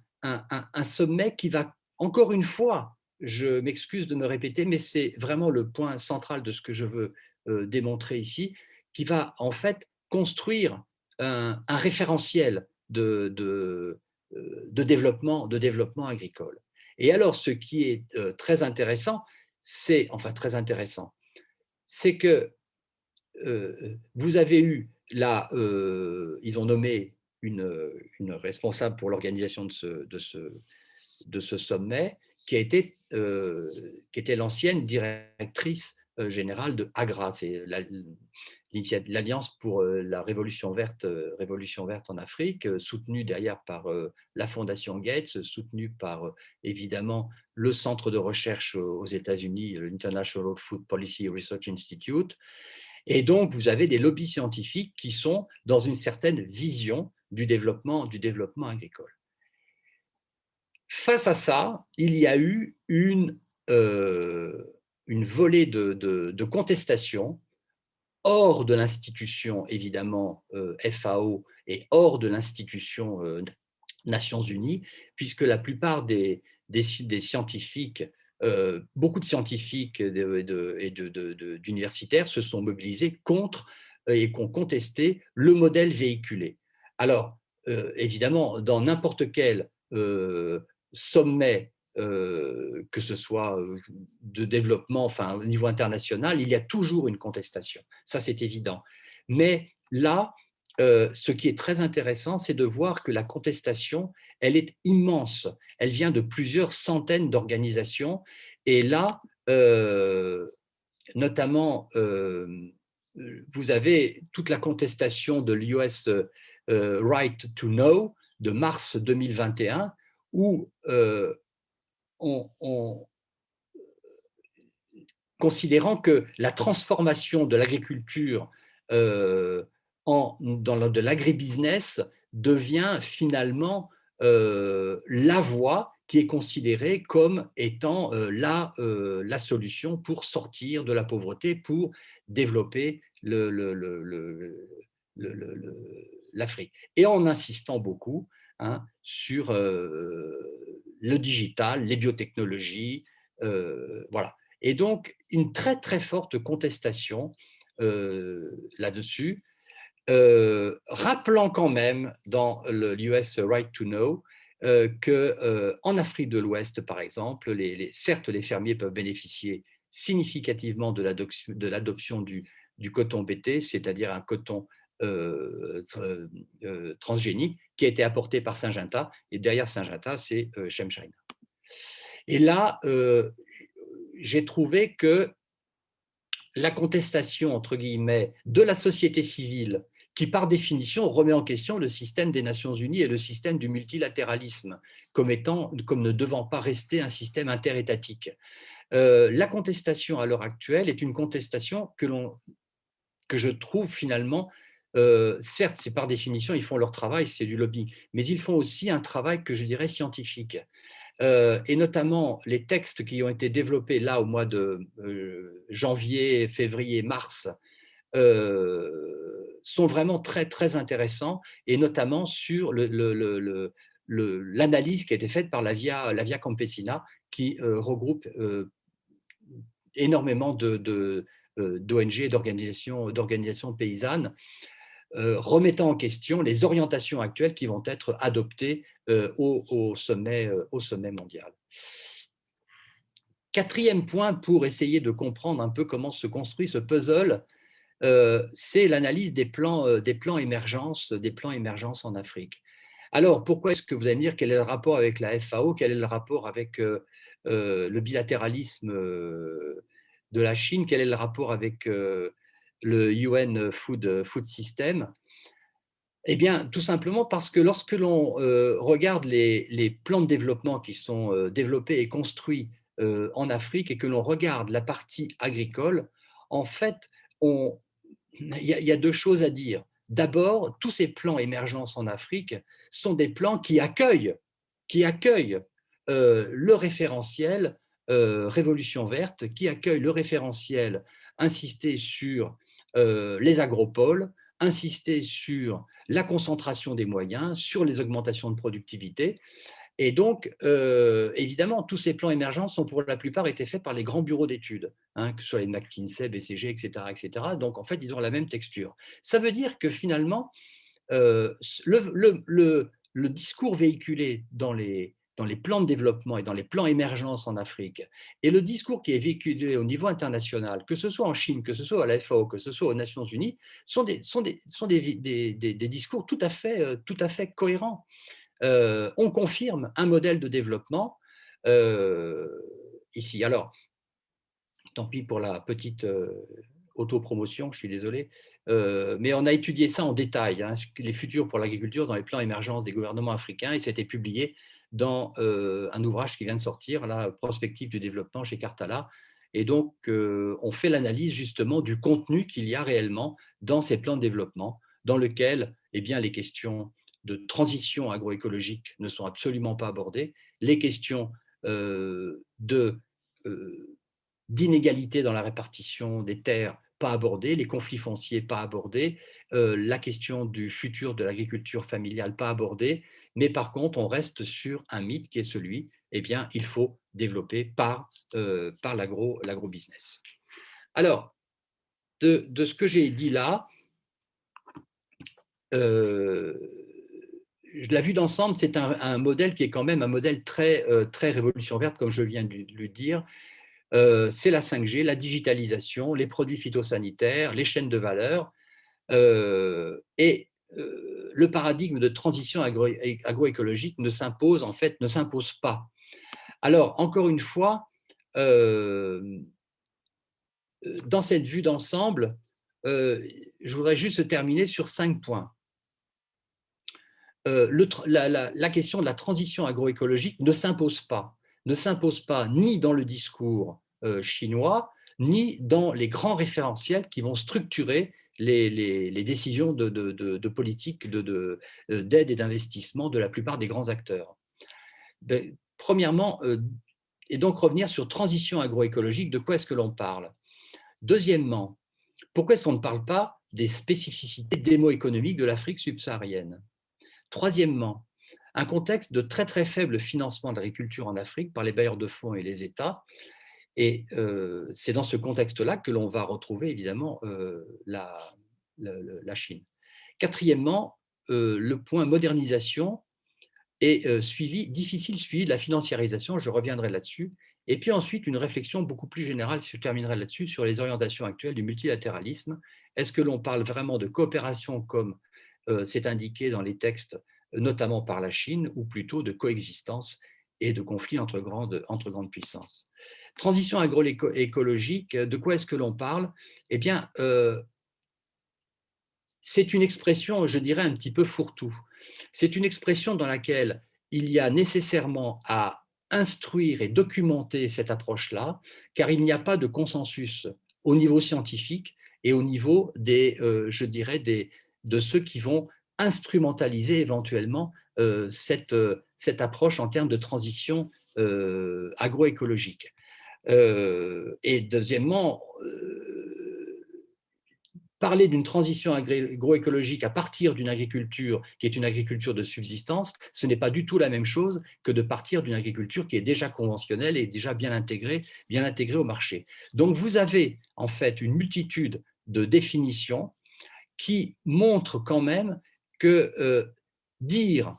sommet qui va, encore une fois, je m'excuse de me répéter, mais c'est vraiment le point central de ce que je veux démontrer ici, qui va en fait construire un référentiel de développement agricole. Et alors, ce qui est très intéressant, c'est que vous avez eu là, ils ont nommé une responsable pour l'organisation de ce sommet, qui était l'ancienne directrice générale de AGRA, c'est l'Alliance pour la Révolution verte en Afrique, soutenue derrière par la Fondation Gates, soutenue par évidemment le centre de recherche aux États-Unis, l'International Food Policy Research Institute. Et donc, vous avez des lobbies scientifiques qui sont dans une certaine vision du développement agricole. Face à ça, il y a eu une volée de contestation hors de l'institution, évidemment, FAO, et hors de l'institution Nations Unies, puisque la plupart des scientifiques, beaucoup de scientifiques et d'universitaires se sont mobilisés contre et qui ont contesté le modèle véhiculé. Alors, évidemment, dans n'importe quel sommet, que ce soit de développement, enfin, au niveau international, il y a toujours une contestation. Ça, c'est évident. Mais là, ce qui est très intéressant, c'est de voir que la contestation, elle est immense. Elle vient de plusieurs centaines d'organisations. Et là, notamment, vous avez toute la contestation de l'US Right to Know de mars 2021, où considérant que la transformation de l'agriculture dans de l'agribusiness devient finalement la voie qui est considérée comme étant la solution pour sortir de la pauvreté, pour développer l'Afrique. Et en insistant beaucoup sur le digital, les biotechnologies, voilà. Et donc, une très, très forte contestation là-dessus, rappelant quand même dans l'US Right to Know qu'en Afrique de l'Ouest, par exemple, certes, les fermiers peuvent bénéficier significativement de l'adoption du coton BT, c'est-à-dire un coton transgénique qui a été apporté par Syngenta, et derrière Syngenta, c'est ChemChina. Et là, j'ai trouvé que la contestation, entre guillemets, de la société civile qui par définition remet en question le système des Nations Unies et le système du multilatéralisme comme ne devant pas rester un système interétatique. La contestation à l'heure actuelle est une contestation que je trouve finalement, certes, c'est par définition, ils font leur travail, c'est du lobbying, mais ils font aussi un travail que je dirais scientifique. Et notamment les textes qui ont été développés là au mois de janvier, février, mars, sont vraiment très, très intéressants, et notamment sur l'analyse qui a été faite par la Via Campesina, qui regroupe énormément d'ONG et d'organisations paysannes, remettant en question les orientations actuelles qui vont être adoptées au sommet mondial. Quatrième point pour essayer de comprendre un peu comment se construit ce puzzle, c'est l'analyse des plans émergence en Afrique. Alors, pourquoi est-ce que vous allez me dire quel est le rapport avec la FAO, quel est le rapport avec le bilatéralisme de la Chine, quel est le rapport avec le UN Food System? Eh bien, tout simplement parce que lorsque l'on regarde les plans de développement qui sont développés et construits en Afrique, et que l'on regarde la partie agricole, en fait, il y a deux choses à dire. D'abord, tous ces plans émergence en Afrique sont des plans qui accueillent le référentiel Révolution verte, qui accueillent le référentiel insister sur les agropoles, insister sur la concentration des moyens, sur les augmentations de productivité. Et donc, évidemment, tous ces plans émergents sont pour la plupart été faits par les grands bureaux d'études, que ce soit les McKinsey, BCG, etc., etc. Donc, en fait, ils ont la même texture. Ça veut dire que finalement, le discours véhiculé dans les plans de développement et dans les plans émergence en Afrique, et le discours qui est véhiculé au niveau international, que ce soit en Chine, que ce soit à la FAO, que ce soit aux Nations Unies, sont des discours tout à fait cohérents. On confirme un modèle de développement ici. Alors, tant pis pour la petite autopromotion, je suis désolé, mais on a étudié ça en détail, les futurs pour l'agriculture dans les plans émergence des gouvernements africains, et c'était publié dans un ouvrage qui vient de sortir, la Prospective du développement chez Cartala. Et donc, on fait l'analyse justement du contenu qu'il y a réellement dans ces plans de développement, dans lequel eh bien, les questions de transition agroécologique ne sont absolument pas abordées, les questions d'inégalité dans la répartition des terres pas abordées, les conflits fonciers pas abordés, la question du futur de l'agriculture familiale pas abordée, mais par contre on reste sur un mythe qui est celui, eh bien il faut développer par l'agro-business. Alors, de ce que j'ai dit là, la vue d'ensemble, c'est un modèle qui est quand même un modèle très, très révolution verte, comme je viens de le dire. C'est la 5G, la digitalisation, les produits phytosanitaires, les chaînes de valeur, et le paradigme de transition agroécologique ne s'impose pas. Alors, encore une fois, dans cette vue d'ensemble, je voudrais juste terminer sur 5 points. La question de la transition agroécologique ne s'impose pas ni dans le discours chinois, ni dans les grands référentiels qui vont structurer les décisions de politique d'aide et d'investissement de la plupart des grands acteurs. Premièrement, et donc revenir sur transition agroécologique, de quoi est-ce que l'on parle? Deuxièmement, pourquoi est-ce qu'on ne parle pas des spécificités démo-économiques de l'Afrique subsaharienne? Troisièmement, un contexte de très très faible financement de l'agriculture en Afrique par les bailleurs de fonds et les États. Et c'est dans ce contexte-là que l'on va retrouver évidemment la Chine. Quatrièmement, le point modernisation et difficile suivi de la financiarisation, je reviendrai là-dessus. Et puis ensuite, une réflexion beaucoup plus générale, si je terminerai là-dessus, sur les orientations actuelles du multilatéralisme. Est-ce que l'on parle vraiment de coopération comme c'est indiqué dans les textes, notamment par la Chine, ou plutôt de coexistence et de conflit entre grandes puissances? Transition agroécologique, de quoi est-ce que l'on parle? Eh bien, c'est une expression, je dirais, un petit peu fourre-tout. C'est une expression dans laquelle il y a nécessairement à instruire et documenter cette approche-là, car il n'y a pas de consensus au niveau scientifique et au niveau je dirais, de ceux qui vont instrumentaliser éventuellement cette approche en termes de transition agroécologique. Et deuxièmement, parler d'une transition agroécologique à partir d'une agriculture qui est une agriculture de subsistance, ce n'est pas du tout la même chose que de partir d'une agriculture qui est déjà conventionnelle et déjà bien intégrée au marché. Donc vous avez en fait une multitude de définitions qui montrent quand même que dire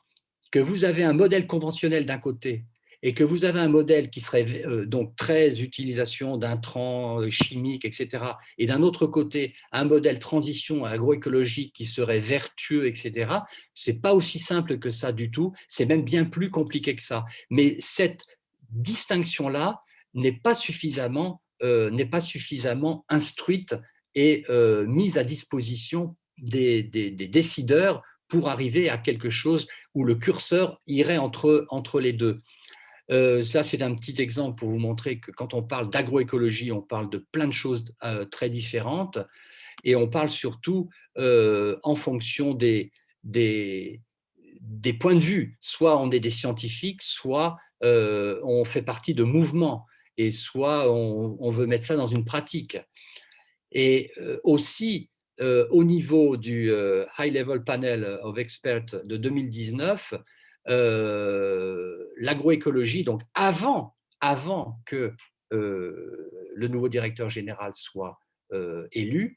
que vous avez un modèle conventionnel d'un côté et que vous avez un modèle qui serait donc très utilisation d'intrants chimiques, etc., et d'un autre côté, un modèle transition agroécologique qui serait vertueux, etc., ce n'est pas aussi simple que ça du tout, c'est même bien plus compliqué que ça. Mais cette distinction-là n'est pas suffisamment instruite et mise à disposition des décideurs pour arriver à quelque chose où le curseur irait entre les deux. Ça, c'est un petit exemple pour vous montrer que quand on parle d'agroécologie, on parle de plein de choses très différentes et on parle surtout en fonction des points de vue. Soit on est des scientifiques, soit on fait partie de mouvements et soit on veut mettre ça dans une pratique. Et aussi, au niveau du High Level Panel of Experts de 2019, l'agroécologie, donc avant que le nouveau directeur général soit élu,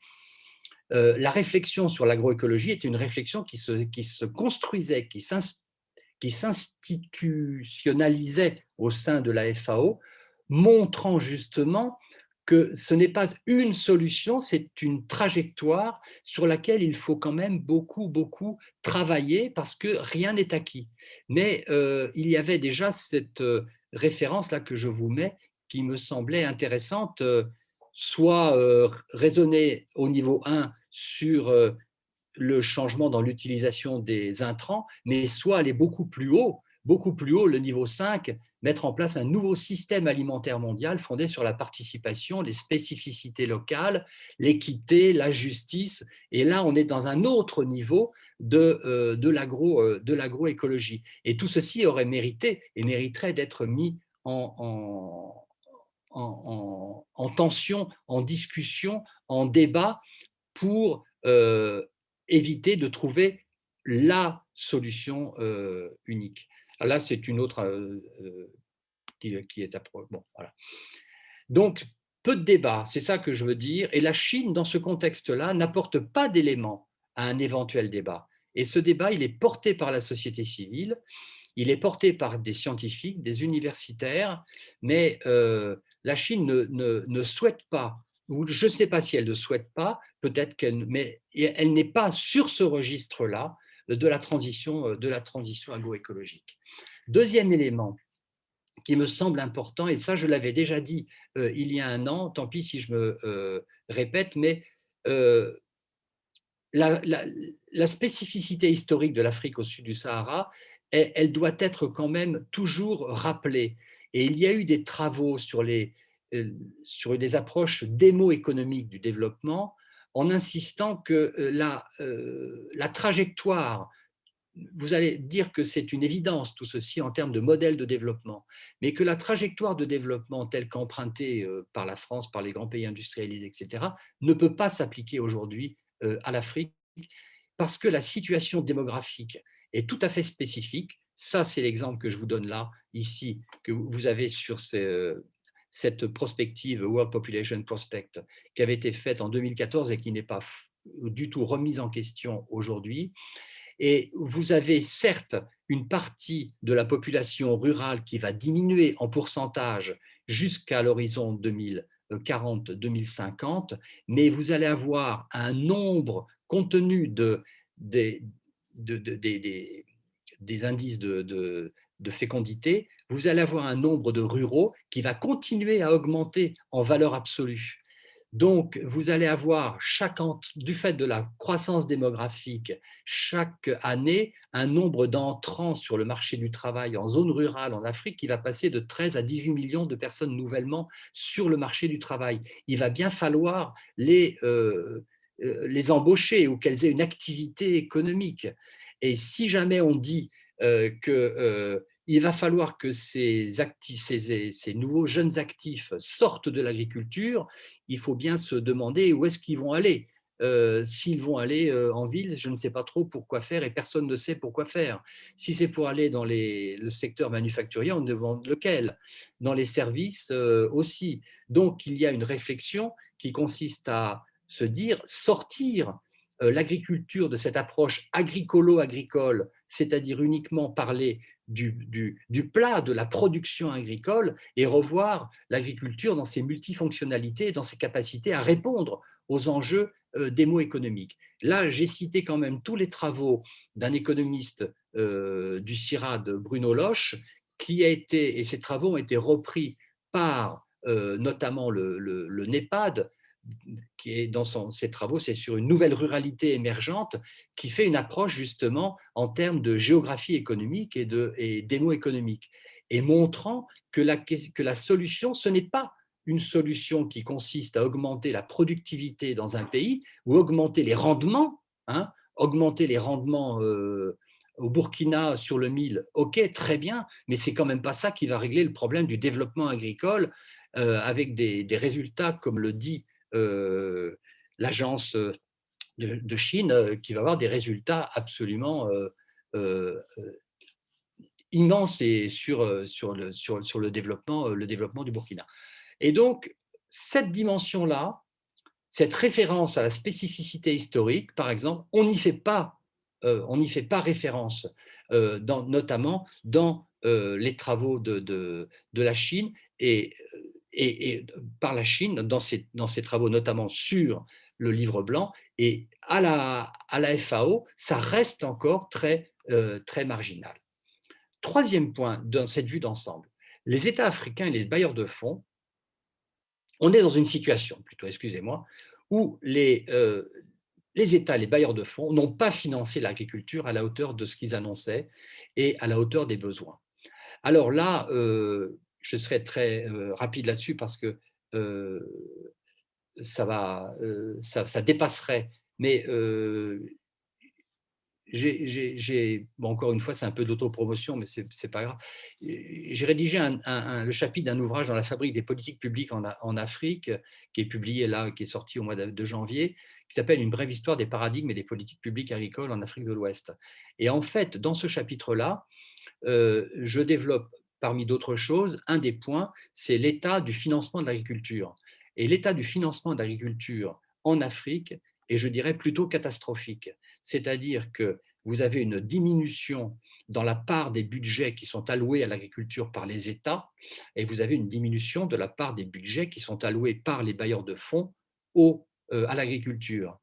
la réflexion sur l'agroécologie était une réflexion qui se construisait, qui s'institutionnalisait au sein de la FAO, montrant justement que ce n'est pas une solution, c'est une trajectoire sur laquelle il faut quand même beaucoup, beaucoup travailler parce que rien n'est acquis. Mais il y avait déjà cette référence-là que je vous mets qui me semblait intéressante, soit raisonner au niveau 1 sur le changement dans l'utilisation des intrants, mais soit aller beaucoup plus haut, le niveau 5, mettre en place un nouveau système alimentaire mondial fondé sur la participation, les spécificités locales, l'équité, la justice. Et là, on est dans un autre niveau de l'agroécologie. Et tout ceci aurait mérité et mériterait d'être mis en tension, en discussion, en débat pour éviter de trouver la solution unique. Alors là, c'est une autre qui est bon, voilà. Donc, peu de débats, c'est ça que je veux dire. Et la Chine, dans ce contexte-là, n'apporte pas d'éléments à un éventuel débat. Et ce débat, il est porté par la société civile, il est porté par des scientifiques, des universitaires, mais la Chine ne souhaite pas, ou je ne sais pas si elle ne souhaite pas, peut-être qu'elle, mais elle n'est pas sur ce registre-là de la transition agroécologique. Deuxième élément qui me semble important, et ça je l'avais déjà dit il y a un an, tant pis si je me répète, mais la spécificité historique de l'Afrique au sud du Sahara, elle doit être quand même toujours rappelée. Et il y a eu des travaux sur des approches démo-économiques du développement en insistant que la trajectoire, vous allez dire que c'est une évidence tout ceci en termes de modèle de développement, mais que la trajectoire de développement telle qu'empruntée par la France, par les grands pays industrialisés, etc., ne peut pas s'appliquer aujourd'hui à l'Afrique parce que la situation démographique est tout à fait spécifique. Ça, c'est l'exemple que je vous donne là, ici, que vous avez sur cette prospective World Population Prospect qui avait été faite en 2014 et qui n'est pas du tout remise en question aujourd'hui. Et vous avez certes une partie de la population rurale qui va diminuer en pourcentage jusqu'à l'horizon 2040-2050, mais vous allez avoir un nombre, compte tenu des indices de fécondité, vous allez avoir un nombre de ruraux qui va continuer à augmenter en valeur absolue. Donc, vous allez avoir, du fait de la croissance démographique, chaque année, un nombre d'entrants sur le marché du travail en zone rurale en Afrique qui va passer de 13 à 18 millions de personnes nouvellement sur le marché du travail. Il va bien falloir les embaucher ou qu'elles aient une activité économique. Et si jamais on dit qu'il va falloir que ces nouveaux jeunes actifs sortent de l'agriculture, il faut bien se demander où est-ce qu'ils vont aller. S'ils vont aller en ville, je ne sais pas trop pourquoi faire et personne ne sait pourquoi faire. Si c'est pour aller dans le secteur manufacturier, on demande lequel. Dans les services aussi. Donc, il y a une réflexion qui consiste à se dire sortir l'agriculture de cette approche agricolo-agricole, c'est-à-dire uniquement parler du plat, de la production agricole, et revoir l'agriculture dans ses multifonctionnalités, dans ses capacités à répondre aux enjeux démo-économiques. Là, j'ai cité quand même tous les travaux d'un économiste du CIRAD, Bruno Loche, et ces travaux ont été repris par notamment le NEPAD, qui est dans ses travaux, c'est sur une nouvelle ruralité émergente qui fait une approche justement en termes de géographie économique et démo-économique, et montrant que la solution, ce n'est pas une solution qui consiste à augmenter la productivité dans un pays ou augmenter les rendements, augmenter les rendements au Burkina sur le mil, ok, très bien, mais c'est quand même pas ça qui va régler le problème du développement agricole avec des résultats, comme le dit l'agence de Chine, qui va avoir des résultats absolument immenses et sur le développement du Burkina. Et donc, cette dimension-là, cette référence à la spécificité historique, par exemple, on n'y fait pas référence, notamment dans les travaux de la Chine et par la Chine dans ses travaux, notamment sur le livre blanc, et à la FAO, ça reste encore très marginal. Troisième point dans cette vue d'ensemble, les États africains et les bailleurs de fonds, on est dans une situation, plutôt, excusez-moi, où les États, les bailleurs de fonds, n'ont pas financé l'agriculture à la hauteur de ce qu'ils annonçaient et à la hauteur des besoins. Alors là, je serai très rapide là-dessus parce que ça dépasserait. Mais encore une fois, c'est un peu d'autopromotion, mais c'est pas grave. J'ai rédigé le chapitre d'un ouvrage dans la fabrique des politiques publiques en Afrique, qui est publié là, qui est sorti au mois de janvier, qui s'appelle Une brève histoire des paradigmes et des politiques publiques agricoles en Afrique de l'Ouest. Et en fait, dans ce chapitre-là, je développe, parmi d'autres choses, un des points, c'est l'état du financement de l'agriculture. Et l'état du financement de l'agriculture en Afrique est, je dirais, plutôt catastrophique. C'est-à-dire que vous avez une diminution dans la part des budgets qui sont alloués à l'agriculture par les États, et vous avez une diminution de la part des budgets qui sont alloués par les bailleurs de fonds à l'agriculture.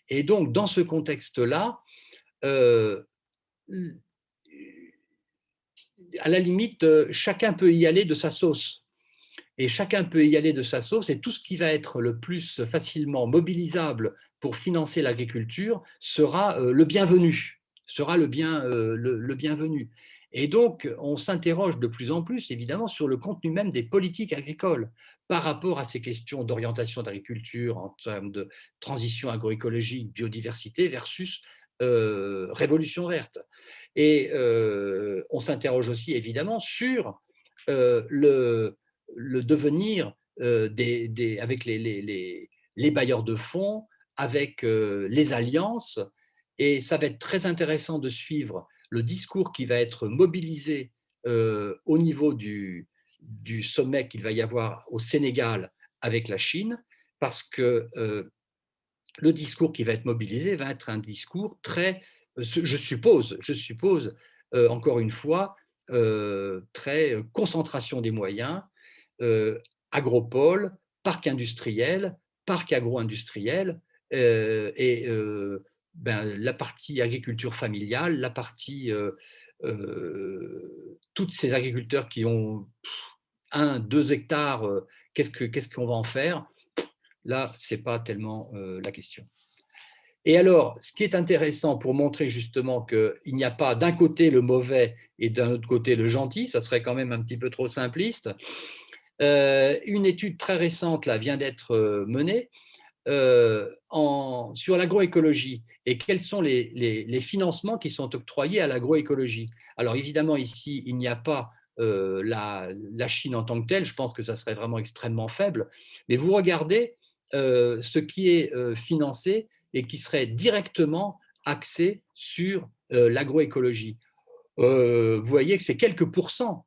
Et donc, dans ce contexte-là, à la limite, chacun peut y aller de sa sauce. Et chacun peut y aller de sa sauce, et tout ce qui va être le plus facilement mobilisable pour financer l'agriculture sera le bienvenu, le bienvenu. Et donc, on s'interroge de plus en plus, évidemment, sur le contenu même des politiques agricoles par rapport à ces questions d'orientation d'agriculture en termes de transition agroécologique, biodiversité versus révolution verte. Et on s'interroge aussi, évidemment, sur le devenir avec les bailleurs de fonds, avec les alliances. Et ça va être très intéressant de suivre le discours qui va être mobilisé au niveau du sommet qu'il va y avoir au Sénégal avec la Chine, parce que le discours qui va être mobilisé va être un discours très, je suppose, encore une fois, très concentration des moyens, agropole, parc industriel, parc agro-industriel, et la partie agriculture familiale, la partie toutes ces agriculteurs qui ont 1, 2 hectares, qu'est-ce qu'on va en faire? Là, ce n'est pas tellement la question. Et alors, ce qui est intéressant pour montrer justement qu'il n'y a pas d'un côté le mauvais et d'un autre côté le gentil, ça serait quand même un petit peu trop simpliste, une étude très récente là, vient d'être menée sur l'agroécologie et quels sont les financements qui sont octroyés à l'agroécologie. Alors évidemment, ici, il n'y a pas la Chine en tant que telle, je pense que ça serait vraiment extrêmement faible, mais vous regardez ce qui est financé et qui serait directement axé sur l'agroécologie. Vous voyez que c'est quelques pourcents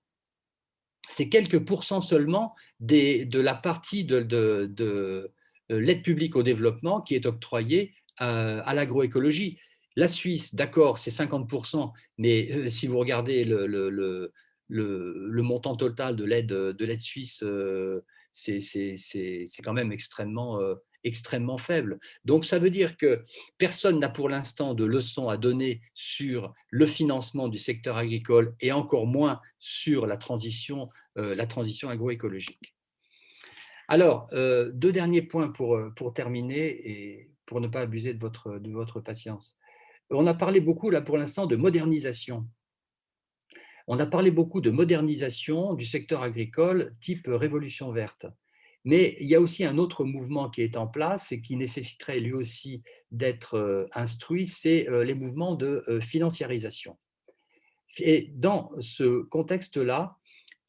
seulement de la partie de l'aide publique au développement qui est octroyée à l'agroécologie. La Suisse, d'accord, c'est 50%, mais si vous regardez le montant total de l'aide suisse, c'est quand même extrêmement faible. Donc ça veut dire que personne n'a pour l'instant de leçon à donner sur le financement du secteur agricole et encore moins sur la transition agroécologique. Alors, deux derniers points pour terminer et pour ne pas abuser de votre patience. On a parlé beaucoup là pour l'instant de modernisation. On a parlé beaucoup de modernisation du secteur agricole type révolution verte. Mais il y a aussi un autre mouvement qui est en place et qui nécessiterait lui aussi d'être instruit, c'est les mouvements de financiarisation. Et dans ce contexte-là,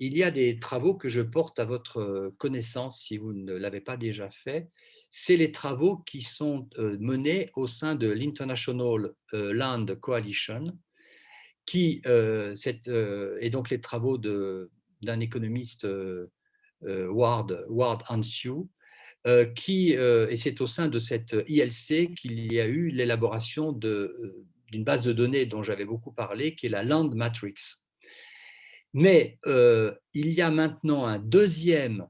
il y a des travaux que je porte à votre connaissance si vous ne l'avez pas déjà fait. C'est les travaux qui sont menés au sein de l'International Land Coalition, et donc les travaux d'un économiste Ward Hansu, et c'est au sein de cette ILC qu'il y a eu l'élaboration d'une base de données dont j'avais beaucoup parlé, qui est la Land Matrix. Mais il y a maintenant un deuxième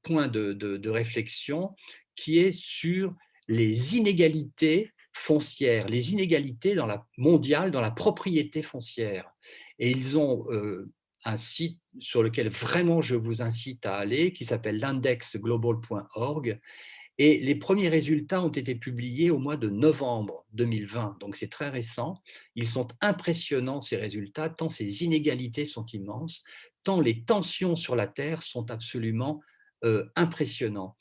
point de réflexion qui est sur les inégalités foncières, les inégalités mondiales dans la propriété foncière. Et ils ont un site sur lequel vraiment je vous incite à aller, qui s'appelle l'indexglobal.org. Et les premiers résultats ont été publiés au mois de novembre 2020, donc c'est très récent. Ils sont impressionnants, ces résultats, tant ces inégalités sont immenses, tant les tensions sur la Terre sont absolument impressionnantes.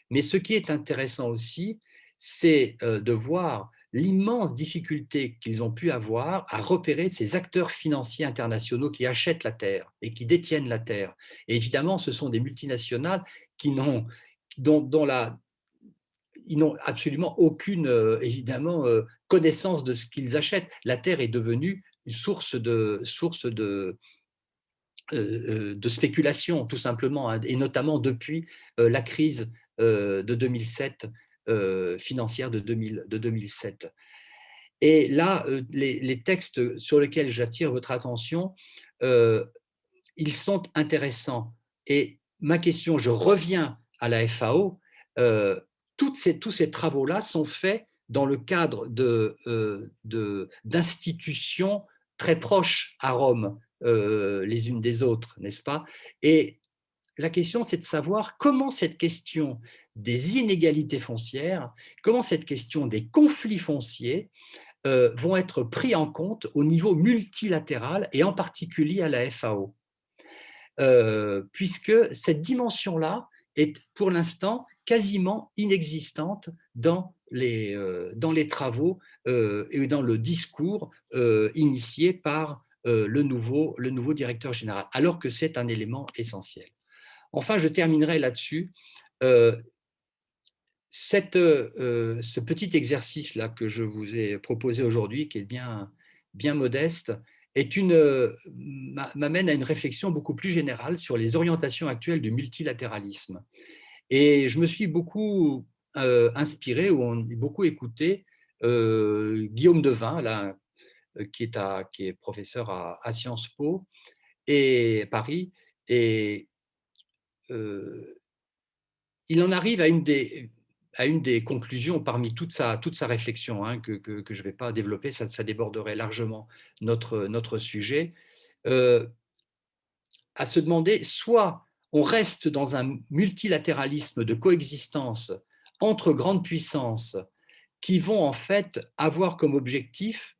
Mais ce qui est intéressant aussi, c'est de voir l'immense difficulté qu'ils ont pu avoir à repérer ces acteurs financiers internationaux qui achètent la Terre et qui détiennent la Terre. Et évidemment, ce sont des multinationales dont ils n'ont absolument aucune, évidemment, connaissance de ce qu'ils achètent. La Terre est devenue une source de spéculation, tout simplement, hein, et notamment depuis la crise de 2007, financière de 2007. Et là, les textes sur lesquels j'attire votre attention, ils sont intéressants. Et ma question, je reviens à la FAO, tous ces travaux-là sont faits dans le cadre d'institutions très proches à Rome, les unes des autres, n'est-ce pas? Et la question, c'est de savoir comment cette question des inégalités foncières, comment cette question des conflits fonciers vont être pris en compte au niveau multilatéral et en particulier à la FAO. Puisque cette dimension-là est pour l'instant quasiment inexistante dans les travaux et dans le discours initié par le nouveau directeur général, alors que c'est un élément essentiel. Enfin, je terminerai là-dessus. Ce petit exercice-là que je vous ai proposé aujourd'hui, qui est bien modeste, m'amène à une réflexion beaucoup plus générale sur les orientations actuelles du multilatéralisme. Et je me suis beaucoup inspiré ou beaucoup écouté Guillaume Devin, là, qui est professeur à Sciences Po et Paris, et il en arrive à une des conclusions parmi toute sa réflexion, hein, que je ne vais pas développer, ça déborderait largement notre sujet, à se demander soit on reste dans un multilatéralisme de coexistence entre grandes puissances qui vont en fait avoir comme objectif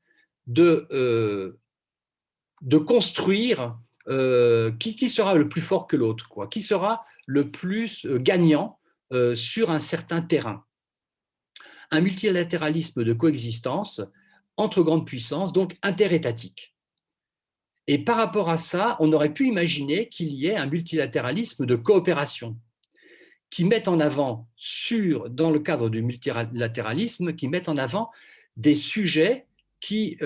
de construire qui sera le plus fort que l'autre, quoi, qui sera le plus gagnant sur un certain terrain. Un multilatéralisme de coexistence entre grandes puissances, donc interétatique. Et par rapport à ça, on aurait pu imaginer qu'il y ait un multilatéralisme de coopération qui met en avant, dans le cadre du multilatéralisme, qui met en avant des sujets qui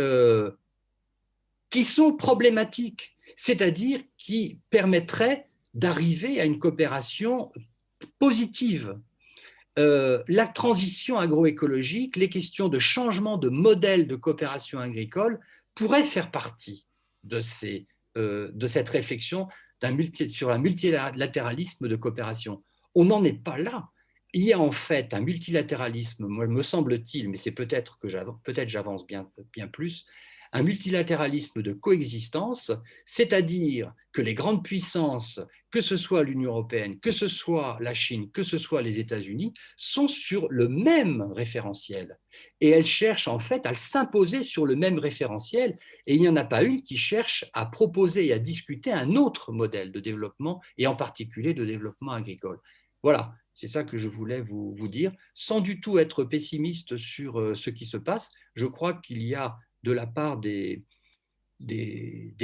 sont problématiques, c'est-à-dire qui permettraient d'arriver à une coopération positive. La transition agroécologique, les questions de changement de modèle de coopération agricole pourraient faire partie de cette réflexion sur un multilatéralisme de coopération. On n'en est pas là. Il y a en fait un multilatéralisme, me semble-t-il, mais c'est peut-être que j'avance bien plus, un multilatéralisme de coexistence, c'est-à-dire que les grandes puissances, que ce soit l'Union européenne, que ce soit la Chine, que ce soit les États-Unis, sont sur le même référentiel. Et elles cherchent en fait à s'imposer sur le même référentiel. Et il n'y en a pas une qui cherche à proposer et à discuter un autre modèle de développement, et en particulier de développement agricole. Voilà, c'est ça que je voulais vous dire. Sans du tout être pessimiste sur ce qui se passe, je crois qu'il y a de la part des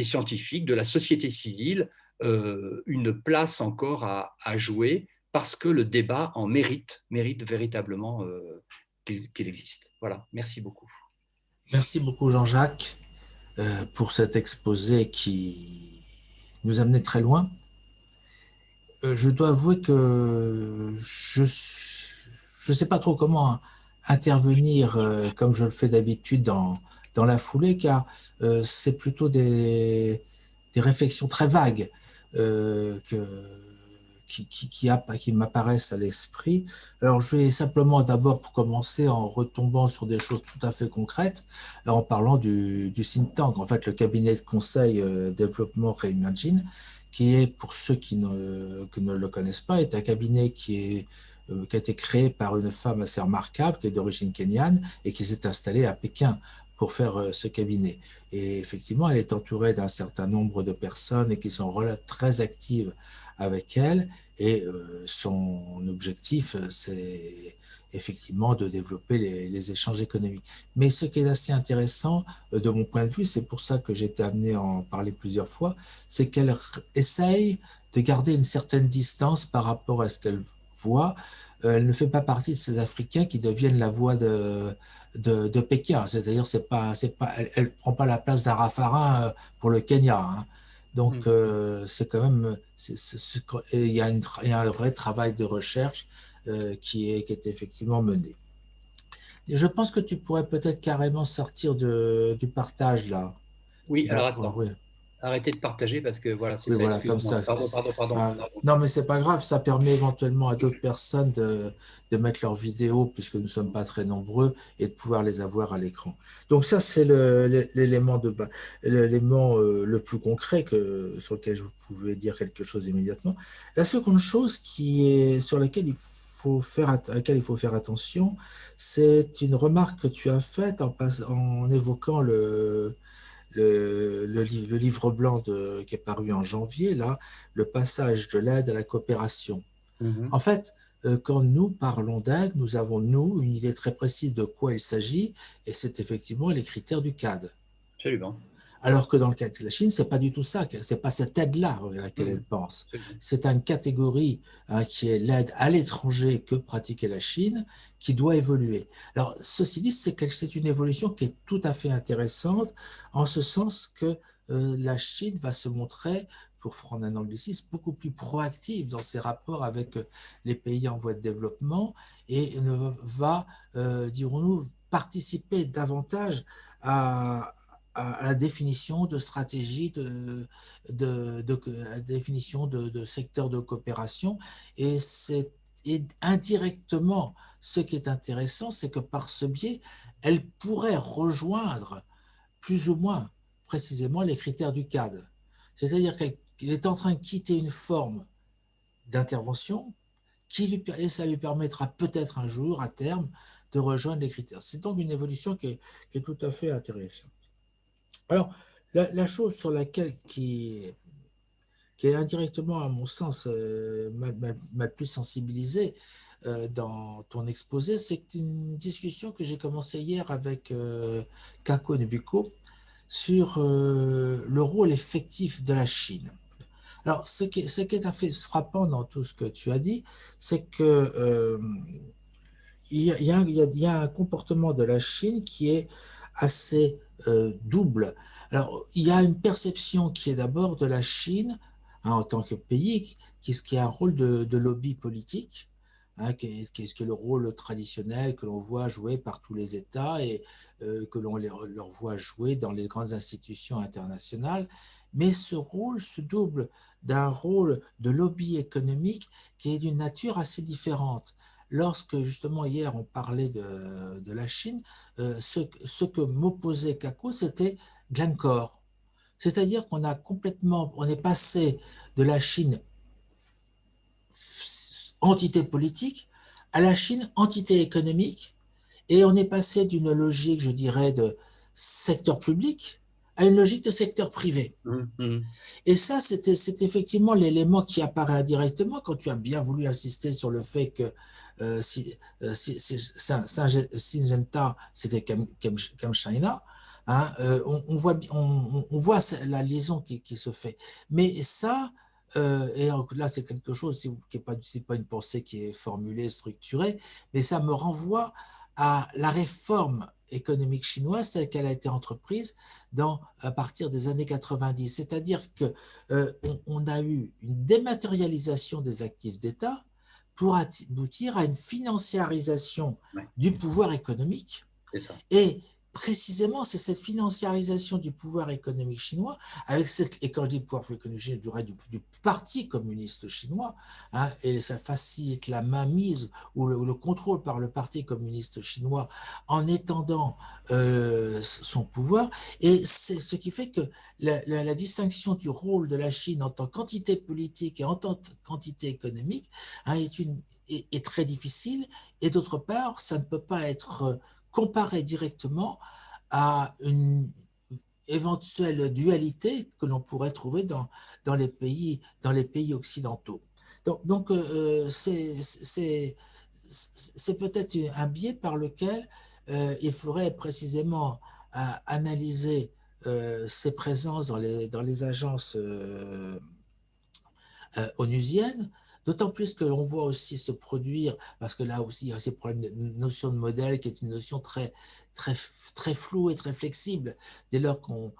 scientifiques, de la société civile, une place encore à jouer parce que le débat en mérite véritablement qu'il existe. Voilà, merci beaucoup. Merci beaucoup Jean-Jacques pour cet exposé qui nous amenait très loin. Je dois avouer que je ne sais pas trop comment intervenir comme je le fais d'habitude dans la foulée, car c'est plutôt des réflexions très vagues qui m'apparaissent à l'esprit. Alors je vais simplement d'abord pour commencer en retombant sur des choses tout à fait concrètes, en parlant du think tank, en fait le cabinet de conseil développement Reimagine, qui est, pour ceux qui ne le connaissent pas, est un cabinet qui a été créé par une femme assez remarquable, qui est d'origine kenyane, et qui s'est installée à Pékin pour faire ce cabinet. Et effectivement, elle est entourée d'un certain nombre de personnes et qui sont très actives avec elle. Et son objectif, c'est effectivement de développer les échanges économiques. Mais ce qui est assez intéressant, de mon point de vue, c'est pour ça que j'ai été amené à en parler plusieurs fois, c'est qu'elle essaye de garder une certaine distance par rapport à ce qu'elle voit. Elle ne fait pas partie de ces Africains qui deviennent la voix de Pékin. C'est-à-dire, elle ne prend pas la place d'un Raffarin pour le Kenya. Hein. Donc, c'est quand même, il y a un vrai travail de recherche qui est effectivement mené. Et je pense que tu pourrais peut-être carrément sortir du partage là. Oui, alors attends. Oui. Arrêtez de partager parce que voilà, c'est Oui, ça, voilà, comme excuse-moi. ça. Pardon. Non, mais c'est pas grave, ça permet éventuellement à d'autres personnes de mettre leurs vidéos, puisque nous ne sommes pas très nombreux, et de pouvoir les avoir à l'écran. Donc ça, c'est l'élément de base, l'élément le plus concret sur lequel je pouvais dire quelque chose immédiatement. La seconde chose sur laquelle à laquelle il faut faire attention, c'est une remarque que tu as faite en évoquant le livre blanc qui est paru en janvier, là, le passage de l'aide à la coopération. En fait, quand nous parlons d'aide, nous avons, nous, une idée très précise de quoi il s'agit, et c'est effectivement les critères du CAD. Absolument. Alors que dans le cas de la Chine, c'est pas du tout ça, c'est pas cette aide-là à laquelle elle pense. C'est une catégorie qui est l'aide à l'étranger que pratiquait la Chine, qui doit évoluer. Alors, ceci dit, c'est une évolution qui est tout à fait intéressante, en ce sens que la Chine va se montrer, pour prendre un anglicisme, beaucoup plus proactive dans ses rapports avec les pays en voie de développement et va, dirons-nous, participer davantage à la définition de stratégie, définition de secteur de coopération. Et indirectement, ce qui est intéressant, c'est que par ce biais, elle pourrait rejoindre plus ou moins précisément les critères du CAD. C'est-à-dire qu'elle est en train de quitter une forme d'intervention et ça lui permettra peut-être un jour, à terme, de rejoindre les critères. C'est donc une évolution qui est tout à fait intéressante. Alors, la chose sur laquelle qui est indirectement, à mon sens, m'a plus sensibilisé dans ton exposé, c'est une discussion que j'ai commencée hier avec Kako Nebuko sur le rôle effectif de la Chine. Alors, ce qui est assez frappant dans tout ce que tu as dit, c'est que il y a un comportement de la Chine qui est assez double. Alors, il y a une perception qui est d'abord de la Chine en tant que pays qui a un rôle de lobby politique, qui est le rôle traditionnel que l'on voit jouer par tous les États et que l'on leur voit jouer dans les grandes institutions internationales. Mais ce rôle se double d'un rôle de lobby économique qui est d'une nature assez différente. Lorsque justement hier on parlait de la Chine, ce que m'opposait Kako, c'était Glencore. C'est-à-dire on est passé de la Chine entité politique à la Chine entité économique, et on est passé d'une logique, je dirais, de secteur public à une logique de secteur privé. Et ça, c'est effectivement l'élément qui apparaît indirectement quand tu as bien voulu insister sur le fait que Syngenta, c'était ChemChina. Hein, on voit la liaison qui se fait. Mais ça, et là, c'est quelque chose qui n'est pas une pensée qui est formulée, structurée, mais ça me renvoie à la réforme économique chinoise telle qu'elle a été entreprise à partir des années 90. C'est-à-dire qu'on a eu une dématérialisation des actifs d'État pour aboutir à une financiarisation du pouvoir économique. Et précisément, c'est cette financiarisation du pouvoir économique chinois, et quand je dis pouvoir économique chinois, du Parti communiste chinois, hein, et ça facilite la mainmise ou le contrôle par le Parti communiste chinois en étendant son pouvoir. Et c'est ce qui fait que la distinction du rôle de la Chine en tant qu'entité politique et en tant qu'entité économique, hein, est très difficile. Et d'autre part, ça ne peut pas être comparé directement à une éventuelle dualité que l'on pourrait trouver dans les pays occidentaux. Donc c'est peut-être un biais par lequel il faudrait précisément analyser ces présences dans les agences onusiennes, d'autant plus que l'on voit aussi se produire, parce que là aussi il y a ces problèmes de notion de modèle qui est une notion très floue et très flexible dès lors qu'on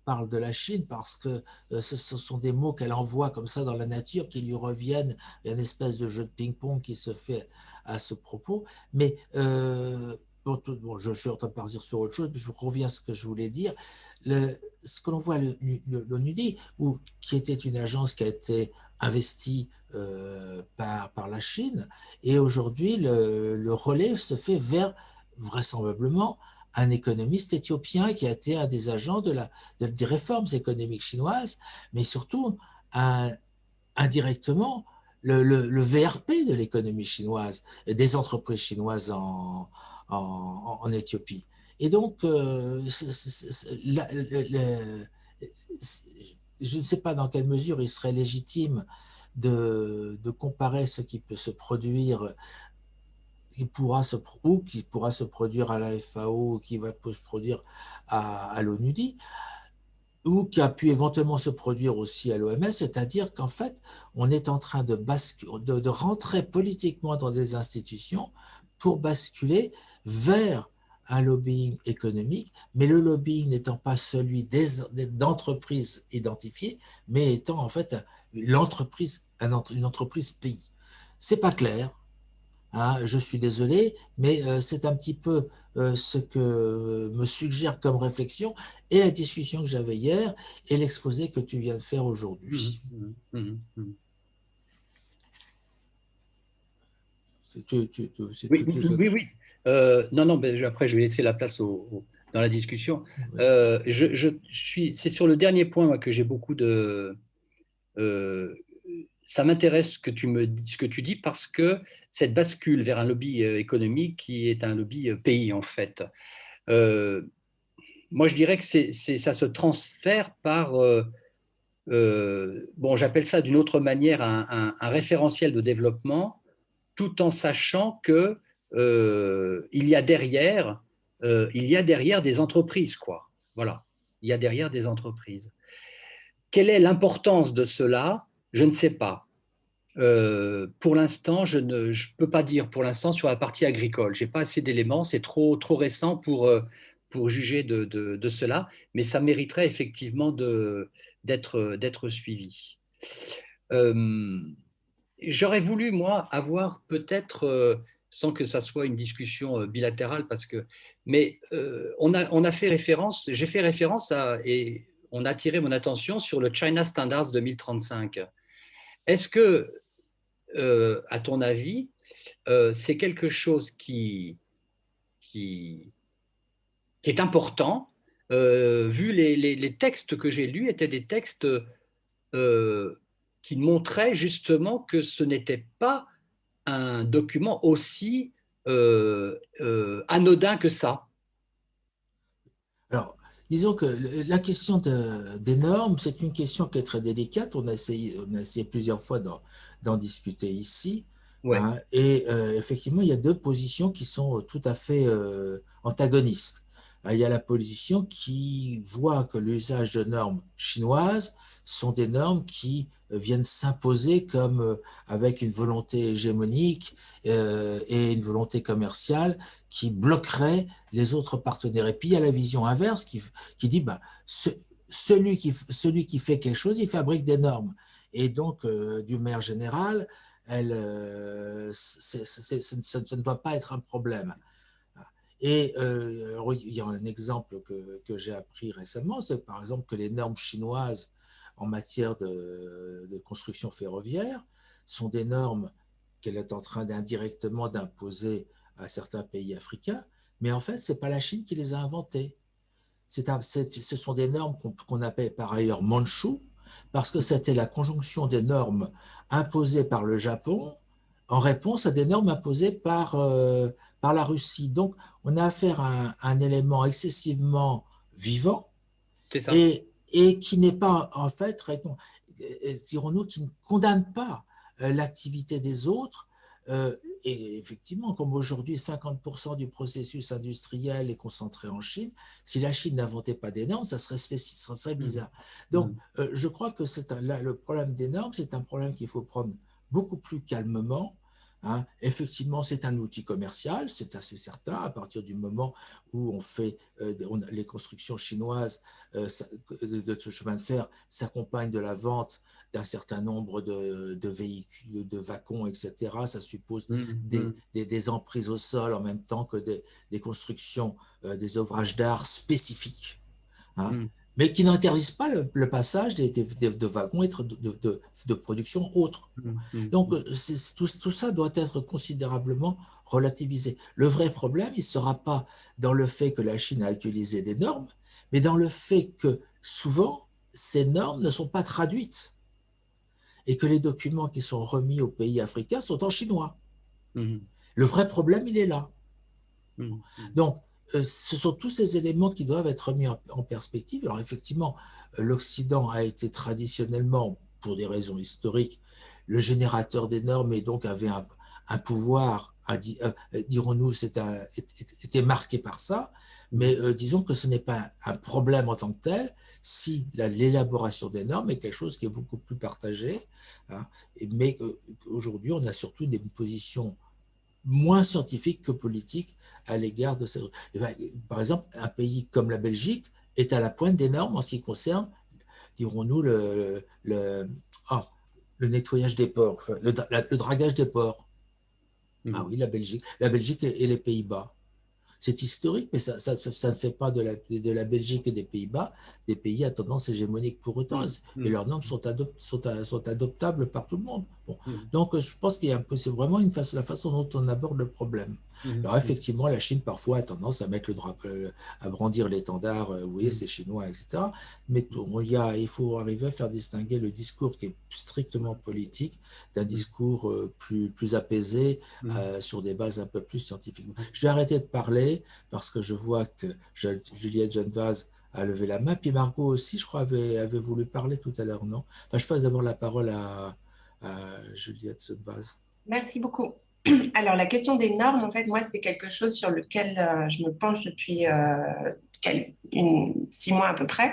parle de la Chine, parce que ce sont des mots qu'elle envoie comme ça dans la nature qui lui reviennent. Il y a une espèce de jeu de ping-pong qui se fait à ce propos. Mais bon, je suis en train de partir sur autre chose, mais je reviens à ce que je voulais dire. Ce que l'on voit à l'ONUDI, qui était une agence qui a été investie par la Chine, et aujourd'hui le relais se fait vers vraisemblablement un économiste éthiopien qui a été un des agents des réformes économiques chinoises, mais surtout indirectement le VRP de l'économie chinoise, des entreprises chinoises en Éthiopie. Et donc, je ne sais pas dans quelle mesure il serait légitime de comparer ce qui peut se produire, qui pourra se produire à la FAO, ou qui va se produire à l'ONUDI, ou qui a pu éventuellement se produire aussi à l'OMS, c'est-à-dire qu'en fait, on est en train de rentrer politiquement dans des institutions pour basculer vers un lobbying économique, mais le lobbying n'étant pas celui d'entreprises identifiées, mais étant en fait une entreprise pays. C'est pas clair. Hein, je suis désolé, mais c'est un petit peu ce que me suggère comme réflexion et la discussion que j'avais hier et l'exposé que tu viens de faire aujourd'hui. Oui. Non, mais après, je vais laisser la place dans la discussion. Oui. C'est sur le dernier point moi, que j'ai beaucoup de... ça m'intéresse ce que tu dis parce que cette bascule vers un lobby économique qui est un lobby pays en fait. Euh, Moi, je dirais que ça se transfère par, bon, j'appelle ça d'une autre manière un référentiel de développement, tout en sachant que il y a derrière des entreprises, quoi. Voilà, il y a derrière des entreprises. Quelle est l'importance de cela? Je ne sais pas. Pour l'instant, je ne peux pas dire pour l'instant sur la partie agricole. J'ai pas assez d'éléments, c'est trop récent pour juger de cela, mais ça mériterait effectivement d'être suivi. Euh, J'aurais voulu, moi, avoir peut-être, sans que ça soit une discussion bilatérale, mais on a fait référence, j'ai fait référence et on a attiré mon attention sur le China Standards 2035. Est-ce que à ton avis, c'est quelque chose qui, qui est important, vu les textes que j'ai lus étaient des textes euh, qui montraient justement que ce n'était pas un document aussi anodin que ça. Alors, disons que la question des normes, c'est une question qui est très délicate. On a essayé plusieurs fois d'en discuter ici. Ouais, Hein, et effectivement, il y a deux positions qui sont tout à fait antagonistes. Il y a la position qui voit que l'usage de normes chinoises sont des normes qui viennent s'imposer comme avec une volonté hégémonique et une volonté commerciale qui bloquerait les autres partenaires. Et puis il y a la vision inverse qui dit bah, celui qui fait quelque chose, il fabrique des normes. Et donc, d'une manière générale, ça ne doit pas être un problème. Et il y a un exemple que j'ai appris récemment, c'est par exemple que les normes chinoises en matière de construction ferroviaire sont des normes qu'elle est en train d'indirectement d'imposer à certains pays africains, mais en fait, ce n'est pas la Chine qui les a inventées. Ce sont des normes qu'on appelle par ailleurs manchou, parce que c'était la conjonction des normes imposées par le Japon en réponse à des normes imposées par la Russie. Donc, on a affaire à un élément excessivement vivant c'est ça. et qui n'est pas, en fait, dirons-nous, qui ne condamne pas l'activité des autres. Et effectivement, comme aujourd'hui 50% du processus industriel est concentré en Chine, si la Chine n'inventait pas des normes, ça serait Mm, bizarre. Donc, mm, je crois que le problème des normes, c'est un problème qu'il faut prendre beaucoup plus calmement. Hein. Effectivement, c'est un outil commercial, c'est assez certain, à partir du moment où on fait les constructions chinoises de ce chemin de fer s'accompagne de la vente d'un certain nombre de véhicules, de wagons, etc. Ça suppose mm, mm, des emprises au sol en même temps que des constructions, des ouvrages d'art spécifiques. Hein, mm, mais qui n'interdisent pas le passage de wagons et de production autres. mm, mm, Donc, mm. tout ça doit être considérablement relativisé. Le vrai problème, il ne sera pas dans le fait que la Chine a utilisé des normes, mais dans le fait que souvent, ces normes ne sont pas traduites et que les documents qui sont remis aux pays africains sont en chinois. Mm, Le vrai problème, il est là. mm, mm. Donc, ce sont tous ces éléments qui doivent être mis en perspective. Alors, effectivement, l'Occident a été traditionnellement, pour des raisons historiques, le générateur des normes et donc avait un pouvoir, dirons-nous, était marqué par ça. Mais disons que ce n'est pas un problème en tant que tel si l'élaboration des normes est quelque chose qui est beaucoup plus partagé. Hein, mais aujourd'hui, on a surtout des positions moins scientifique que politique à l'égard de ces... Par exemple, un pays comme la Belgique est à la pointe des normes en ce qui concerne, dirons-nous, ah, le nettoyage des ports, le dragage des ports. Ah Mm. oui, la Belgique et les Pays-Bas. c'est historique, mais ça ne fait pas de la Belgique et des Pays-Bas des pays à tendance hégémonique pour autant, et leurs normes sont adoptables par tout le monde. Bon. Donc, je pense qu'il y a un peu, c'est vraiment la façon dont on aborde le problème. Alors, effectivement, la Chine, parfois, a tendance à mettre le drapeau, à brandir l'étendard, oui, c'est chinois, etc. Mais il faut arriver à faire distinguer le discours qui est strictement politique d'un discours plus apaisé sur des bases un peu plus scientifiques. Je vais arrêter de parler parce que je vois que Juliette Genevaz a levé la main, puis Margot aussi, je crois, avait voulu parler tout à l'heure, non? Enfin, je passe d'abord la parole à Juliette Genevaz. Merci beaucoup. Alors, la question des normes, en fait, moi, c'est quelque chose sur lequel je me penche depuis 6 mois à peu près.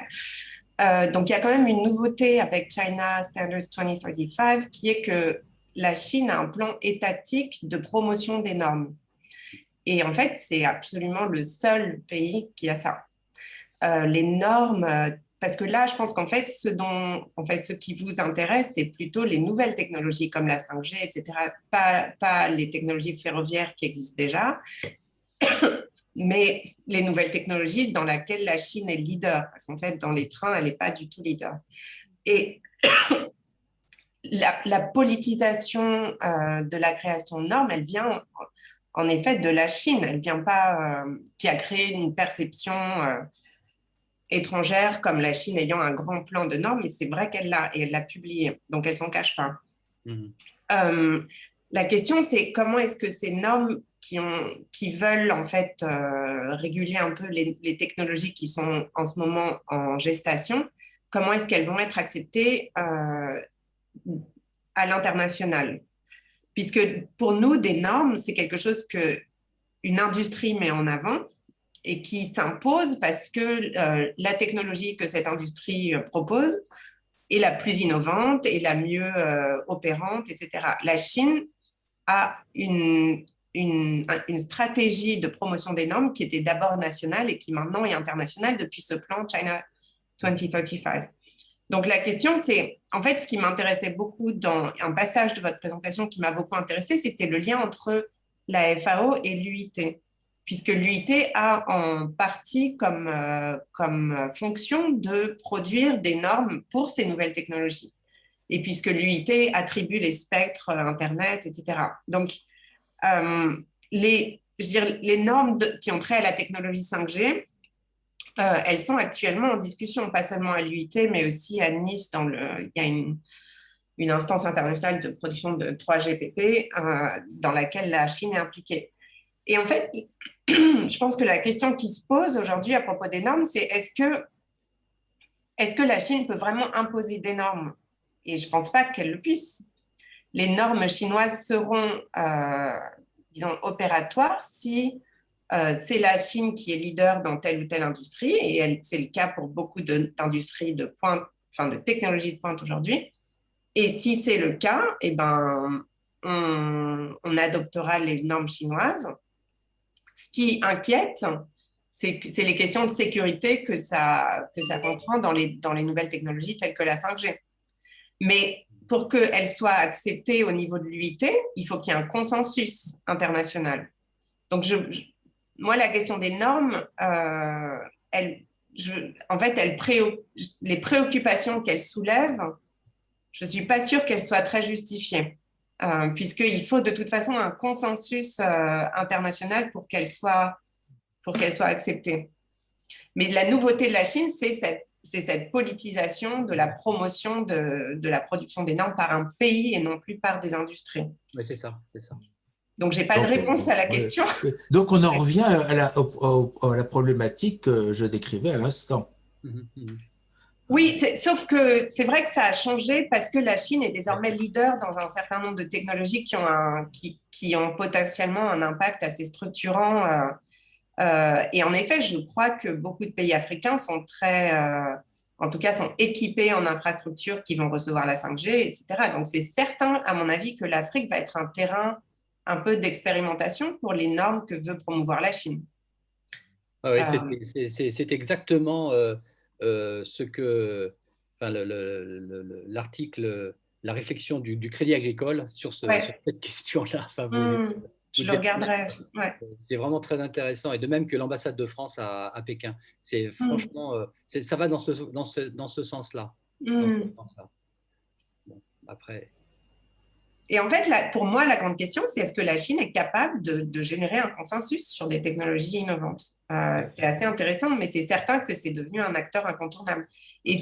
Donc, il y a quand même une nouveauté avec China Standards 2035 qui est que la Chine a un plan étatique de promotion des normes. Et en fait, c'est absolument le seul pays qui a ça. Les normes, parce que là, je pense qu'en fait, ce qui vous intéresse, c'est plutôt les nouvelles technologies comme la 5G, etc. Pas les technologies ferroviaires qui existent déjà, mais les nouvelles technologies dans lesquelles la Chine est leader. Parce qu'en fait, dans les trains, elle n'est pas du tout leader. Et la politisation de la création de normes, elle vient en effet de la Chine. Elle vient pas qui a créé une perception étrangère comme la Chine ayant un grand plan de normes, mais c'est vrai qu'elle l'a et elle l'a publié, donc elle s'en cache pas. La question, c'est comment est-ce que ces normes qui veulent en fait réguler un peu les technologies qui sont en ce moment en gestation, comment est-ce qu'elles vont être acceptées à l'international? Puisque pour nous, des normes, c'est quelque chose qu'une industrie met en avant et qui s'impose parce que la technologie que cette industrie propose est la plus innovante et la mieux opérante, etc. La Chine a une stratégie de promotion des normes qui était d'abord nationale et qui maintenant est internationale depuis ce plan China 2035. Donc la question, c'est, en fait, ce qui m'intéressait beaucoup dans un passage de votre présentation qui m'a beaucoup intéressé, c'était le lien entre la FAO et l'UIT, puisque l'UIT a en partie comme fonction de produire des normes pour ces nouvelles technologies. Et puisque l'UIT attribue les spectres, Internet, etc. Donc, les normes qui ont trait à la technologie 5G, elles sont actuellement en discussion, pas seulement à l'UIT, mais aussi à Nice. Il y a une instance internationale de production de 3GPP dans laquelle la Chine est impliquée. Et en fait, je pense que la question qui se pose aujourd'hui à propos des normes, c'est est-ce que la Chine peut vraiment imposer des normes? Et je ne pense pas qu'elle le puisse. Les normes chinoises seront, disons, opératoires si c'est la Chine qui est leader dans telle ou telle industrie, et c'est le cas pour beaucoup d'industries de pointe, enfin de technologies de pointe aujourd'hui. Et si c'est le cas, eh ben, on adoptera les normes chinoises. Ce qui inquiète, c'est les questions de sécurité que ça comprend dans les nouvelles technologies telles que la 5G. Mais pour qu'elles soient acceptées au niveau de l'UIT, il faut qu'il y ait un consensus international. Donc, moi, la question des normes, en fait, les préoccupations qu'elles soulèvent, je ne suis pas sûre qu'elles soient très justifiées, puisqu'il faut de toute façon un consensus international pour qu'elles soient acceptées. Mais la nouveauté de la Chine, c'est cette politisation de la promotion de la production des normes par un pays et non plus par des industries. Oui, c'est ça, c'est ça. Donc, je n'ai pas de réponse à la question. Donc, on en revient à la problématique que je décrivais à l'instant. Oui, sauf que c'est vrai que ça a changé parce que la Chine est désormais leader dans un certain nombre de technologies qui ont potentiellement un impact assez structurant. Et en effet, je crois que beaucoup de pays africains sont en tout cas, sont équipés en infrastructures qui vont recevoir la 5G, etc. Donc, c'est certain, à mon avis, que l'Afrique va être un terrain un peu d'expérimentation pour les normes que veut promouvoir la Chine. Ah oui, c'est exactement ce que, enfin, l'article, la réflexion du Crédit Agricole sur cette question-là. Enfin, Je le regarderai. Ouais. C'est vraiment très intéressant, et de même que l'ambassade de France à Pékin. C'est franchement, ça va dans ce sens-là. Bon, après. Et en fait, pour moi, la grande question, c'est est-ce que la Chine est capable de générer un consensus sur des technologies innovantes? C'est assez intéressant, mais c'est certain que c'est devenu un acteur incontournable. Et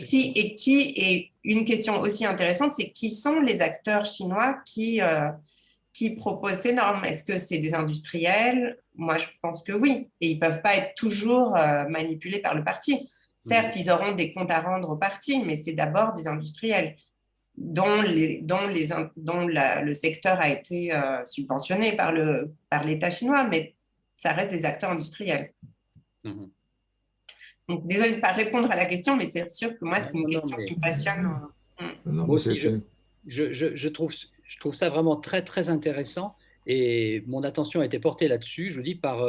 une question aussi intéressante, c'est qui sont les acteurs chinois qui proposent ces normes? Est-ce que c'est des industriels? Moi, je pense que oui. Et ils ne peuvent pas être toujours manipulés par le parti. Certes, ils auront des comptes à rendre au parti, mais c'est d'abord des industriels dont le secteur a été subventionné par l'État chinois, mais ça reste des acteurs industriels. Donc, désolé de ne pas répondre à la question, mais c'est sûr que moi, c'est une question qui me passionne. Moi aussi, je trouve ça vraiment très, très intéressant, et mon attention a été portée là-dessus, je dis, par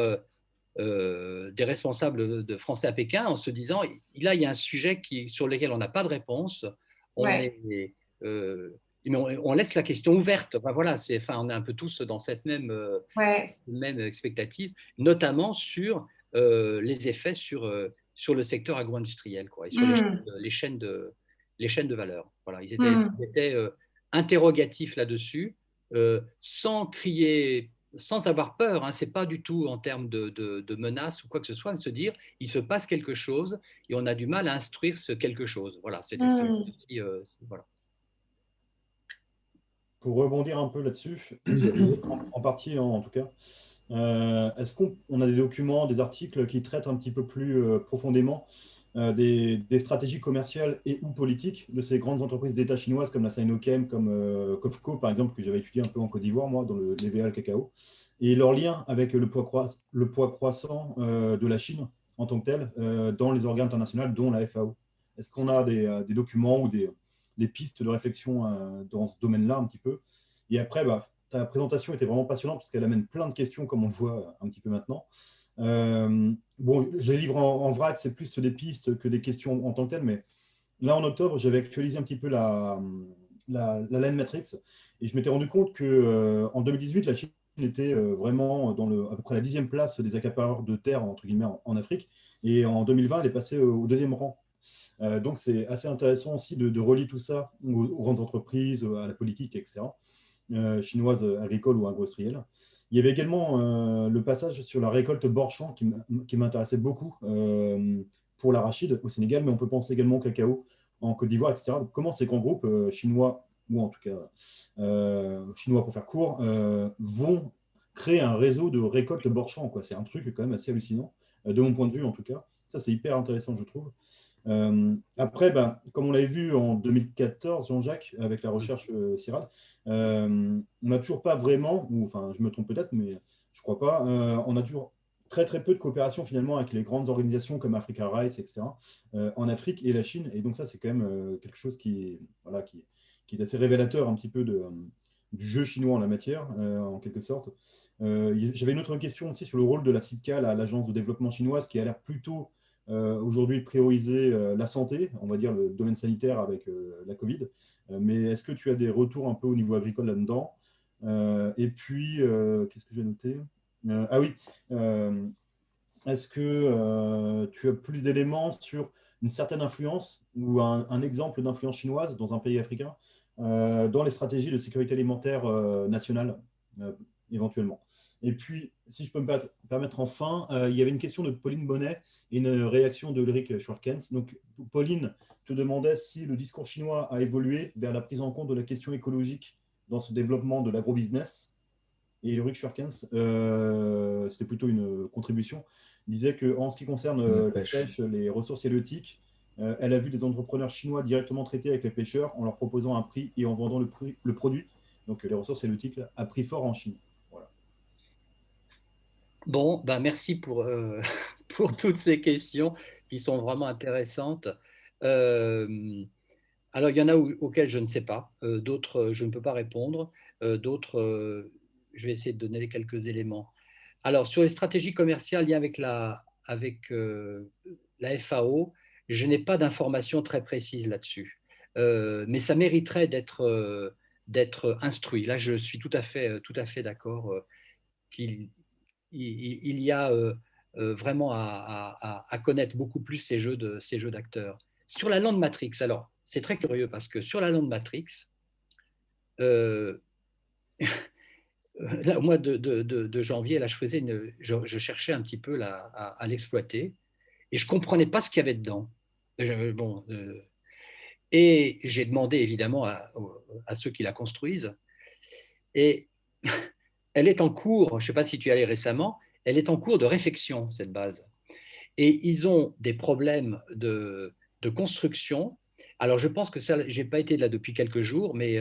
des responsables de Français à Pékin, en se disant, là, il y a un sujet sur lequel on n'a pas de réponse, on laisse la question ouverte. Enfin, voilà, on est un peu tous dans cette même expectative, notamment sur les effets sur le secteur agro-industriel, et sur les chaînes de valeur. Voilà, ils étaient interrogatifs là-dessus, sans crier, sans avoir peur. Ce n'est pas du tout en termes de menaces ou quoi que ce soit, de se dire il se passe quelque chose et on a du mal à instruire ce quelque chose. Voilà, voilà. Pour rebondir un peu là-dessus, en partie en tout cas, est-ce qu'on a des documents, des articles qui traitent un petit peu plus profondément des stratégies commerciales et ou politiques de ces grandes entreprises d'État chinoises comme la Sinochem, comme COFCO par exemple, que j'avais étudié un peu en Côte d'Ivoire, moi, dans le l'EVA, le cacao, et leur lien avec le poids croissant de la Chine en tant que tel dans les organes internationaux, dont la FAO? Est-ce qu'on a des documents ou des pistes de réflexion dans ce domaine-là un petit peu? Et après, ta présentation était vraiment passionnante parce qu'elle amène plein de questions, comme on le voit un petit peu maintenant. Bon, je les livre en vrac, c'est plus des pistes que des questions en tant que telles, mais là, en octobre, j'avais actualisé un petit peu la Land Matrix, et je m'étais rendu compte qu'en 2018, la Chine était vraiment à peu près la 10e place des accapareurs de terre, entre guillemets, en Afrique, et en 2020, elle est passée au 2e rang. Donc, c'est assez intéressant aussi de relier tout ça aux grandes entreprises, à la politique, etc., chinoise, agricole ou industrielle. Il y avait également le passage sur la récolte bord-champ qui m'intéressait beaucoup pour l'arachide au Sénégal, mais on peut penser également au cacao en Côte d'Ivoire, etc. Donc, comment ces grands groupes chinois, ou en tout cas chinois pour faire court, vont créer un réseau de récolte bord-champ, quoi. C'est un truc quand même assez hallucinant, de mon point de vue en tout cas. Ça, c'est hyper intéressant, je trouve. Après, comme on l'avait vu en 2014, Jean-Jacques, avec la recherche CIRAD, on n'a toujours pas vraiment, ou enfin je me trompe peut-être, mais je ne crois pas, on a toujours très très peu de coopération finalement avec les grandes organisations comme Africa Rice, etc., en Afrique et la Chine. Et donc ça, c'est quand même quelque chose qui est assez révélateur un petit peu du jeu chinois en la matière, en quelque sorte. J'avais une autre question aussi sur le rôle de la CIPCA, l'agence de développement chinoise, qui a l'air plutôt aujourd'hui prioriser la santé, on va dire le domaine sanitaire avec la Covid. Mais est-ce que tu as des retours un peu au niveau agricole là-dedans? Et puis, qu'est-ce que j'ai noté? Ah oui, est-ce que tu as plus d'éléments sur une certaine influence ou un exemple d'influence chinoise dans un pays africain dans les stratégies de sécurité alimentaire nationale, éventuellement? Et puis, si je peux me permettre enfin, il y avait une question de Pauline Bonnet et une réaction de Ulrich Schwarkens. Donc, Pauline te demandait si le discours chinois a évolué vers la prise en compte de la question écologique dans ce développement de l'agrobusiness. Et Ulrich Schwarkens, c'était plutôt une contribution, disait qu'en ce qui concerne la pêche, les ressources halieutiques, elle a vu des entrepreneurs chinois directement traiter avec les pêcheurs en leur proposant un prix et en vendant le produit, donc les ressources halieutiques, à prix fort en Chine. Bon, merci pour toutes ces questions qui sont vraiment intéressantes. Alors, il y en a auxquelles je ne sais pas, d'autres, je ne peux pas répondre, d'autres, je vais essayer de donner quelques éléments. Alors, sur les stratégies commerciales liées avec la FAO, je n'ai pas d'informations très précises là-dessus, mais ça mériterait d'être instruit. Là, je suis tout à fait d'accord. il y a vraiment à connaître beaucoup plus ces jeux d'acteurs. Sur la lande Matrix, alors, c'est très curieux parce que sur la lande Matrix, là, au mois de janvier, là, je cherchais un petit peu là, à l'exploiter et je ne comprenais pas ce qu'il y avait dedans. Et j'ai demandé évidemment à ceux qui la construisent. Et elle est en cours, je ne sais pas si tu y allais récemment, elle est en cours de réfection, cette base. Et ils ont des problèmes de construction. Alors, je pense que ça, je n'ai pas été là depuis quelques jours, mais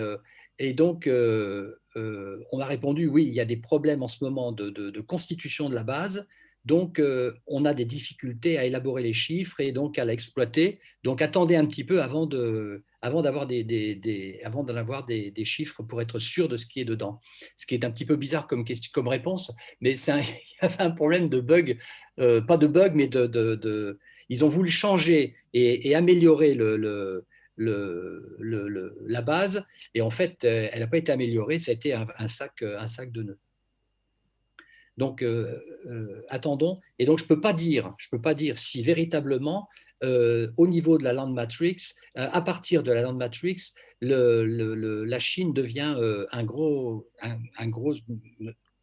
et donc, on m'a répondu, oui, il y a des problèmes en ce moment de constitution de la base. Donc, on a des difficultés à élaborer les chiffres et donc à l'exploiter. Donc, attendez un petit peu avant d'avoir d'en avoir des chiffres pour être sûr de ce qui est dedans. Ce qui est un petit peu bizarre comme réponse, mais il y avait un problème de bug, pas de bug, mais ils ont voulu changer et améliorer la base, et en fait, elle n'a pas été améliorée, ça a été un sac de nœuds. Donc, attendons. Et donc, je ne peux pas dire si véritablement, au niveau de la Land Matrix, à partir de la Land Matrix, la Chine devient un gros,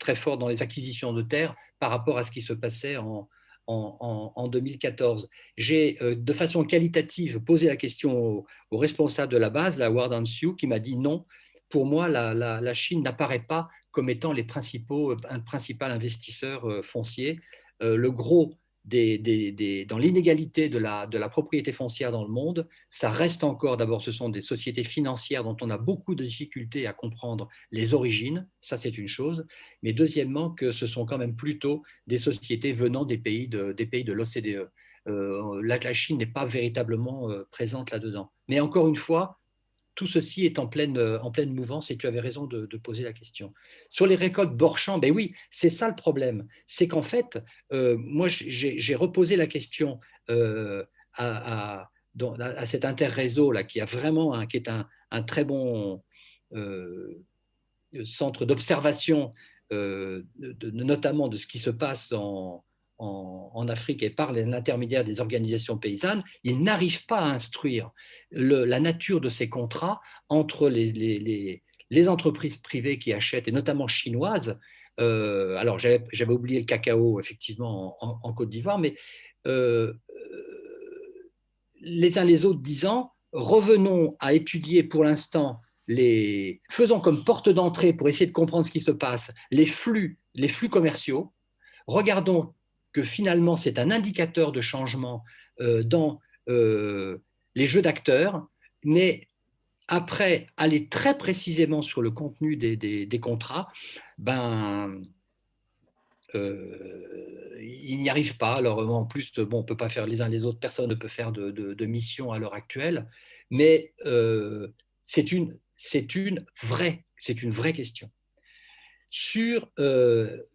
très fort dans les acquisitions de terres par rapport à ce qui se passait en 2014. J'ai, de façon qualitative, posé la question au responsable de la base, la Warden Sioux, qui m'a dit non. Pour moi, la Chine n'apparaît pas comme étant un principal investisseur foncier. Le gros dans l'inégalité de la propriété foncière dans le monde, ça reste encore, d'abord, ce sont des sociétés financières dont on a beaucoup de difficultés à comprendre les origines, ça c'est une chose, mais deuxièmement, que ce sont quand même plutôt des sociétés venant des pays de l'OCDE. La Chine n'est pas véritablement présente là-dedans. Mais encore une fois, tout ceci est en pleine mouvance et tu avais raison de poser la question. Sur les récoltes Borchamp, ben oui, c'est ça le problème. C'est qu'en fait, moi, j'ai reposé la question à cet interréseau là, qui est un très bon centre d'observation, notamment de ce qui se passe en Afrique et par l'intermédiaire des organisations paysannes. Ils n'arrivent pas à instruire la nature de ces contrats entre les entreprises privées qui achètent, et notamment chinoises. Alors, j'avais oublié le cacao, effectivement, en Côte d'Ivoire, mais les uns les autres disant, revenons à étudier pour l'instant faisons comme porte d'entrée pour essayer de comprendre ce qui se passe, les flux commerciaux. Regardons que finalement, c'est un indicateur de changement dans les jeux d'acteurs, mais après, aller très précisément sur le contenu des contrats, ils n'y arrivent pas. Alors, en plus, bon, on ne peut pas faire les uns les autres, personne ne peut faire de mission à l'heure actuelle, mais c'est une vraie question.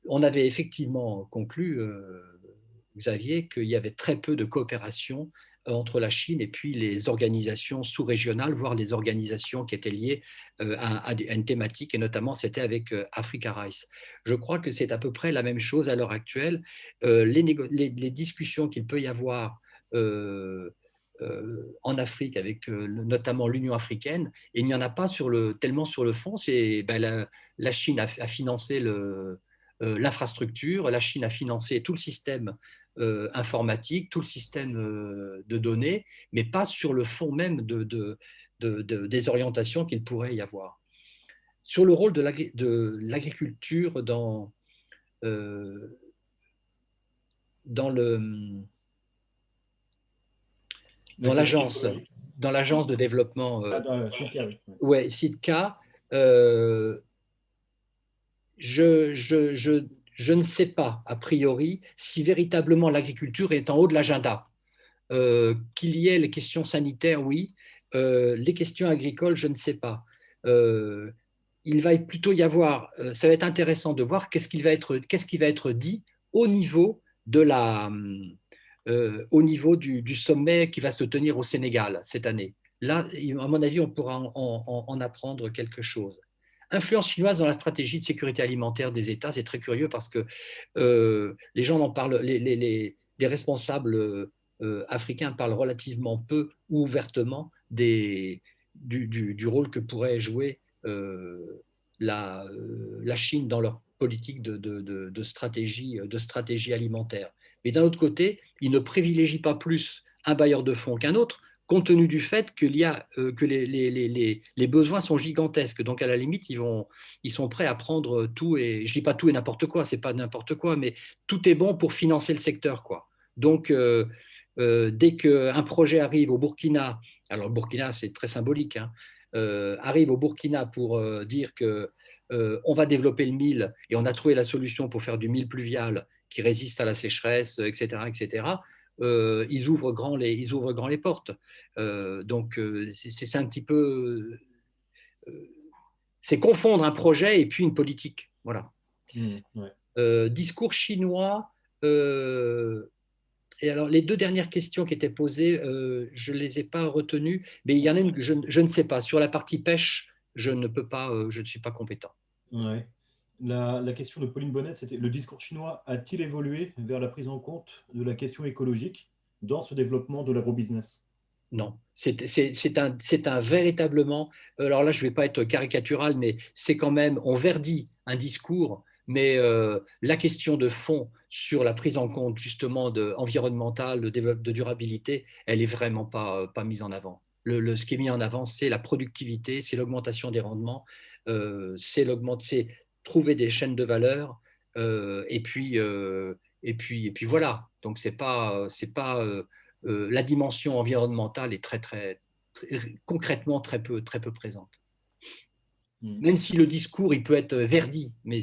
On avait effectivement conclu, Xavier, qu'il y avait très peu de coopération entre la Chine et puis les organisations sous-régionales, voire les organisations qui étaient liées à une thématique, et notamment c'était avec Africa Rice. Je crois que c'est à peu près la même chose à l'heure actuelle. Les discussions qu'il peut y avoir en Afrique avec notamment l'Union africaine, et il n'y en a pas tellement sur le fond. La Chine a financé l'infrastructure, la Chine a financé tout le système informatique, tout le système de données, mais pas sur le fond même des orientations qu'il pourrait y avoir. Sur le rôle de l'agriculture dans l'agence de développement SIDCA, je ne sais pas, a priori, si véritablement l'agriculture est en haut de l'agenda. Qu'il y ait les questions sanitaires, oui. Les questions agricoles, je ne sais pas. Il va plutôt y avoir, ça va être intéressant de voir qu'est-ce qui va être dit au niveau du sommet qui va se tenir au Sénégal cette année. Là, à mon avis, on pourra en apprendre quelque chose. Influence chinoise dans la stratégie de sécurité alimentaire des États, c'est très curieux parce que les gens en parlent, les responsables africains parlent relativement peu ou ouvertement du rôle que pourrait jouer la Chine dans leur politique de stratégie alimentaire. Mais d'un autre côté, ils ne privilégient pas plus un bailleur de fonds qu'un autre, compte tenu du fait que les besoins sont gigantesques. Donc, à la limite, ils sont prêts à prendre tout, et je ne dis pas tout et n'importe quoi, c'est pas n'importe quoi, mais tout est bon pour financer le secteur, quoi. Donc, dès qu'un projet arrive au Burkina, alors le Burkina, c'est très symbolique, hein, arrive au Burkina pour dire qu'on va développer le mil et on a trouvé la solution pour faire du mil pluvial qui résiste à la sécheresse, etc., etc., ils ouvrent grand les portes. Donc, c'est un petit peu... c'est confondre un projet et puis une politique. Voilà. Ouais. Discours chinois... et alors, les deux dernières questions qui étaient posées, je ne les ai pas retenues, mais il y en a une que je ne sais pas. Sur la partie pêche, je ne suis pas compétent. Ouais. La question de Pauline Bonnet, c'était: le discours chinois a-t-il évolué vers la prise en compte de la question écologique dans ce développement de l'agrobusiness? Non, c'est un véritablement, alors là je ne vais pas être caricatural, mais c'est quand même, on verdit un discours, mais la question de fond sur la prise en compte justement environnementale, de durabilité, elle n'est vraiment pas mise en avant. Ce qui est mis en avant, c'est la productivité, c'est l'augmentation des rendements, c'est trouver des chaînes de valeur, et puis voilà. Donc c'est pas la dimension environnementale est concrètement très peu présente. Même si le discours il peut être verdi, mais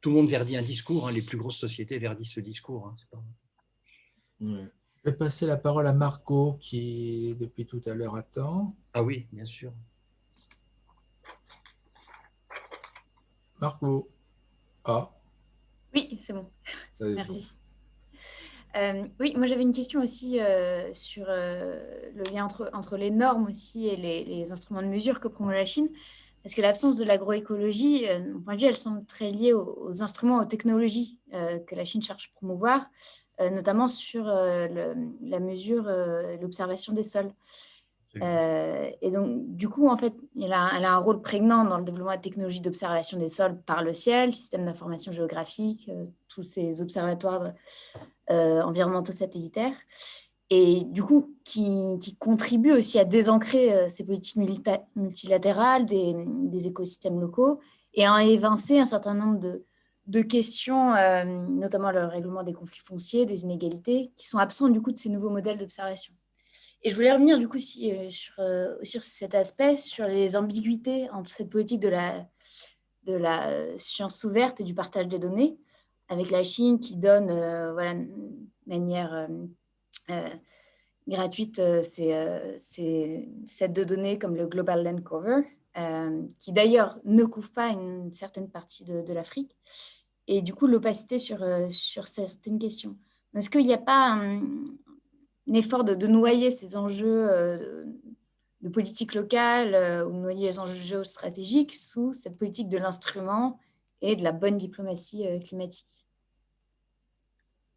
tout le monde verdit un discours, hein, les plus grosses sociétés verdissent ce discours. Hein, Je vais passer la parole à Marco qui depuis tout à l'heure attend. Ah oui, bien sûr. Marco. Ah. Oui, c'est bon. Merci. Oui, moi j'avais une question aussi sur le lien entre les normes aussi et les instruments de mesure que promeut la Chine, parce que l'absence de l'agroécologie, de mon point de vue, elle semble très liée aux instruments, aux technologies que la Chine cherche à promouvoir, notamment sur la mesure, l'observation des sols. Et donc, du coup, en fait, elle a un rôle prégnant dans le développement de technologies d'observation des sols par le ciel, système d'information géographique, tous ces observatoires environnementaux satellitaires, et du coup, qui contribuent aussi à désancrer ces politiques multilatérales des écosystèmes locaux et à évincer un certain nombre de questions, notamment le règlement des conflits fonciers, des inégalités, qui sont absents du coup de ces nouveaux modèles d'observation. Et je voulais revenir du coup sur cet aspect, sur les ambiguïtés entre cette politique de la science ouverte et du partage des données, avec la Chine qui donne de manière gratuite ces sets de données comme le Global Land Cover, qui d'ailleurs ne couvre pas une certaine partie de l'Afrique, et du coup l'opacité sur certaines questions. Est-ce qu'il n'y a pas un effort de noyer ces enjeux de politique locale ou de noyer les enjeux géostratégiques sous cette politique de l'instrument et de la bonne diplomatie climatique?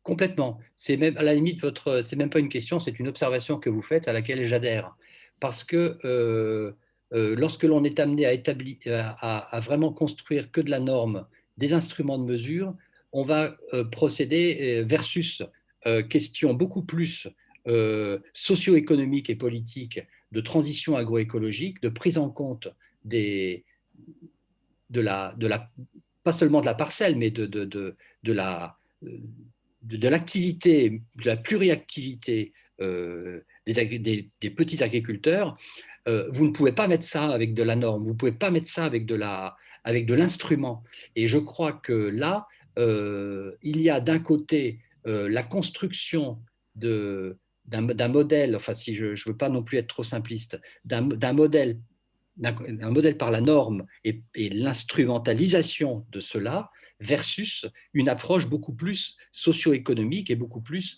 Complètement. C'est même, à la limite, c'est même pas une question, c'est une observation que vous faites à laquelle j'adhère. Parce que lorsque l'on est amené à vraiment construire que de la norme, des instruments de mesure, on va procéder versus questions beaucoup plus socio-économiques et politiques de transition agroécologique, de prise en compte pas seulement de la parcelle, mais de l'activité, de la pluriactivité des petits agriculteurs. Vous ne pouvez pas mettre ça avec de la norme, vous ne pouvez pas mettre ça avec de l'instrument. Et je crois que là, il y a d'un côté la construction d'un modèle, enfin si je ne veux pas non plus être trop simpliste, d'un modèle par la norme et l'instrumentalisation de cela versus une approche beaucoup plus socio-économique et beaucoup plus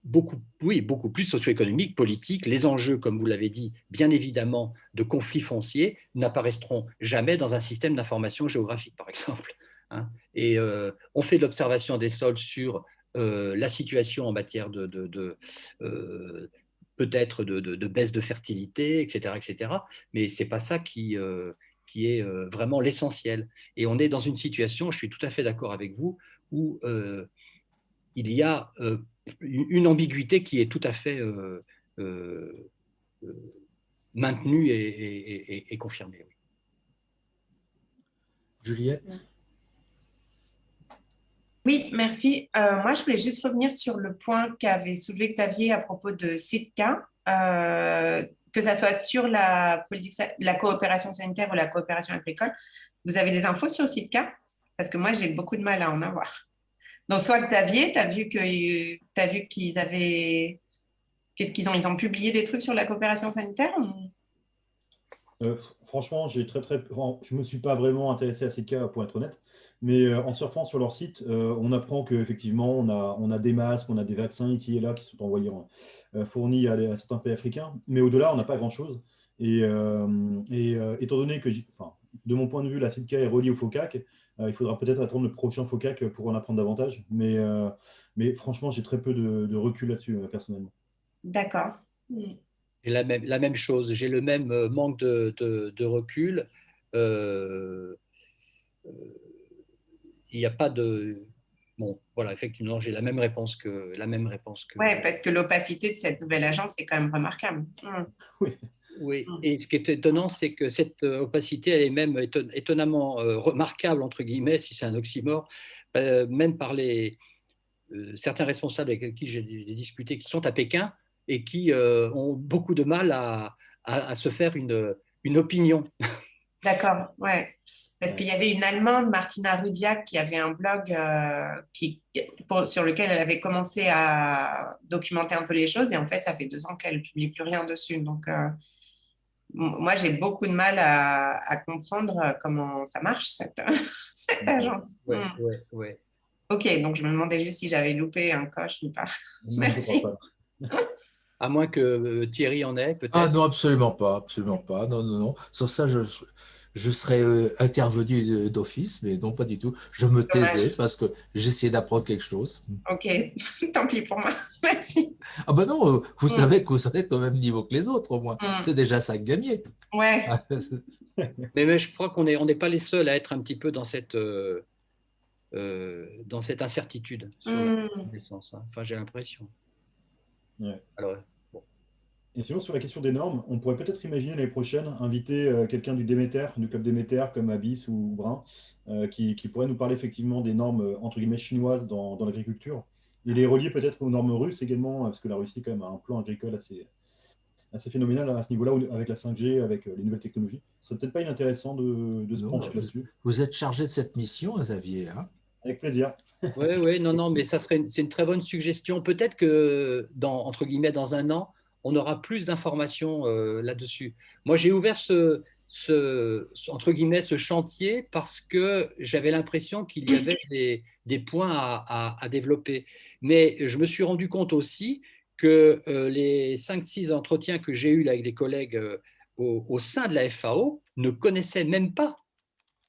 beaucoup plus socio-économique, politique. Les enjeux, comme vous l'avez dit, bien évidemment, de conflits fonciers n'apparaîtront jamais dans un système d'information géographique, par exemple. Hein. Et on fait de l'observation des sols sur la situation en matière peut-être de baisse de fertilité, etc., etc. Mais ce n'est pas ça qui est vraiment l'essentiel. Et on est dans une situation, je suis tout à fait d'accord avec vous, où il y a une ambiguïté qui est tout à fait maintenue et confirmée. Oui. Juliette? Oui, merci. Moi, je voulais juste revenir sur le point qu'avait soulevé Xavier à propos de Sitka, que ça soit sur la coopération sanitaire ou la coopération agricole. Vous avez des infos sur Sitka? Parce que moi, j'ai beaucoup de mal à en avoir. Donc, soit Xavier, tu as vu qu'ils avaient… Qu'est-ce qu'ils ont? Ils ont publié des trucs sur la coopération sanitaire ou… Franchement, je ne me suis pas vraiment intéressé à ces cas, pour être honnête. Mais en surfant sur leur site, on apprend qu'effectivement, on a des masques, on a des vaccins ici et là qui sont fournis à certains pays africains. Mais au-delà, on n'a pas grand-chose. Et étant donné que, de mon point de vue, la Sitka est reliée au FOCAC, il faudra peut-être attendre le prochain FOCAC pour en apprendre davantage. Mais franchement, j'ai très peu de recul là-dessus, personnellement. D'accord. J'ai la même chose, j'ai le même manque de recul. Il n'y a pas de… Bon, voilà, effectivement, j'ai la même réponse que… Oui, parce que l'opacité de cette nouvelle agence est quand même remarquable. Oui. Oui, et ce qui est étonnant, c'est que cette opacité, elle est même étonnamment remarquable, entre guillemets, si c'est un oxymore, même par certains responsables avec qui j'ai discuté, qui sont à Pékin et qui ont beaucoup de mal à se faire une opinion. D'accord, ouais. Parce qu'il y avait une Allemande, Martina Rudiak, qui avait un blog sur lequel elle avait commencé à documenter un peu les choses. Et en fait, ça fait 2 ans qu'elle ne publie plus rien dessus. Donc, moi, j'ai beaucoup de mal à comprendre comment ça marche, cette agence. Ouais. Ok, donc je me demandais juste si j'avais loupé un coche ou pas. Non, je ne Merci. crois pas. À moins que Thierry en ait, peut-être. Ah non, absolument pas, absolument pas. Non, non, non. Sur ça, je serais intervenu d'office, mais non, pas du tout. Je me taisais Dommage. parce que j'essayais d'apprendre quelque chose. Ok, tant pis pour moi. Merci. Ah ben non, vous savez que vous êtes au même niveau que les autres, au moins. C'est déjà ça de gagner. Ouais. Mais je crois qu'on n'est pas les seuls à être un petit peu dans cette incertitude sur la naissance. Hein. Enfin, j'ai l'impression. Ouais. Alors, bon. Et sinon, sur la question des normes, on pourrait peut-être imaginer l'année prochaine inviter quelqu'un du Déméter, du club Déméter, comme Abyss ou Brun, qui pourrait nous parler effectivement des normes, entre guillemets, chinoises dans l'agriculture. Et les relier peut-être aux normes russes également, parce que la Russie, quand même, a un plan agricole assez phénoménal à ce niveau-là, avec la 5G, avec les nouvelles technologies. Ce serait peut-être pas inintéressant de se pencher là-dessus. Vous êtes chargé de cette mission, Xavier, hein? Avec plaisir. Oui, non, mais c'est une très bonne suggestion. Peut-être que, entre guillemets, dans un an, on aura plus d'informations là-dessus. Moi, j'ai ouvert entre guillemets, ce chantier parce que j'avais l'impression qu'il y avait des points à développer. Mais je me suis rendu compte aussi que les 5-6 entretiens que j'ai eus avec des collègues au sein de la FAO ne connaissaient même pas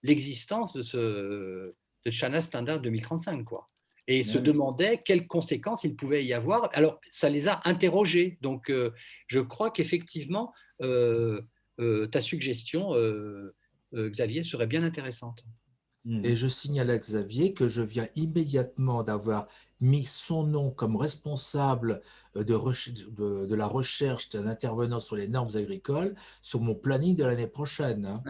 l'existence de China Standard 2035, quoi. Et se demandaient quelles conséquences il pouvait y avoir. Alors, ça les a interrogés. Donc, je crois qu'effectivement, ta suggestion, Xavier, serait bien intéressante. Et je signale à Xavier que je viens immédiatement d'avoir mis son nom comme responsable de la recherche d'un intervenant sur les normes agricoles sur mon planning de l'année prochaine. Hein.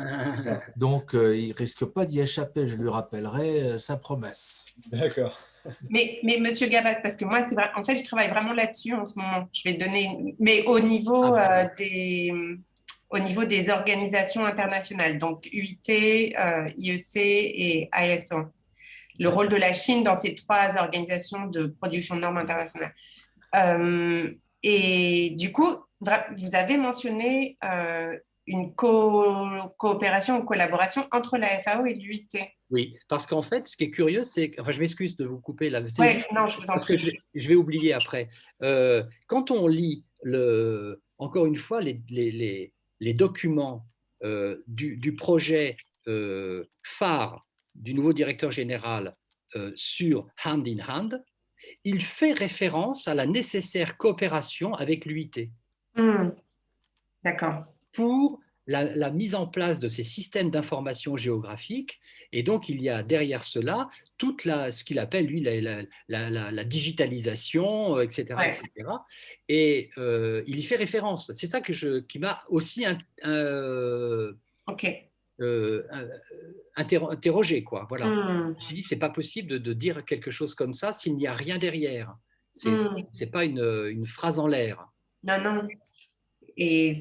Donc, il ne risque pas d'y échapper, je lui rappellerai sa promesse. D'accord. Mais Monsieur Gabas, parce que moi, c'est vrai, en fait, je travaille vraiment là-dessus en ce moment. Je vais donner, mais au niveau des organisations internationales, donc UIT, IEC et ISO. Le rôle de la Chine dans ces 3 organisations de production de normes internationales. Et du coup, vous avez mentionné une coopération ou collaboration entre la FAO et l'UIT. Oui, parce qu'en fait, ce qui est curieux, c'est que, enfin, je m'excuse de vous couper là, Oui, non, je vous en parce que prie. je vais oublier après. Quand on lit, encore une fois, les documents du projet phare du nouveau directeur général sur Hand in Hand, il fait référence à la nécessaire coopération avec l'UIT. D'accord. Pour la mise en place de ces systèmes d'information géographique. Et donc, il y a derrière cela toute ce qu'il appelle, lui, la digitalisation, etc. Ouais. etc. Et il y fait référence. C'est ça qui m'a aussi OK. interrogé, quoi. Voilà. Je me suis dit, c'est pas possible de dire quelque chose comme ça s'il n'y a rien derrière. C'est pas une phrase en l'air. Non, non. Et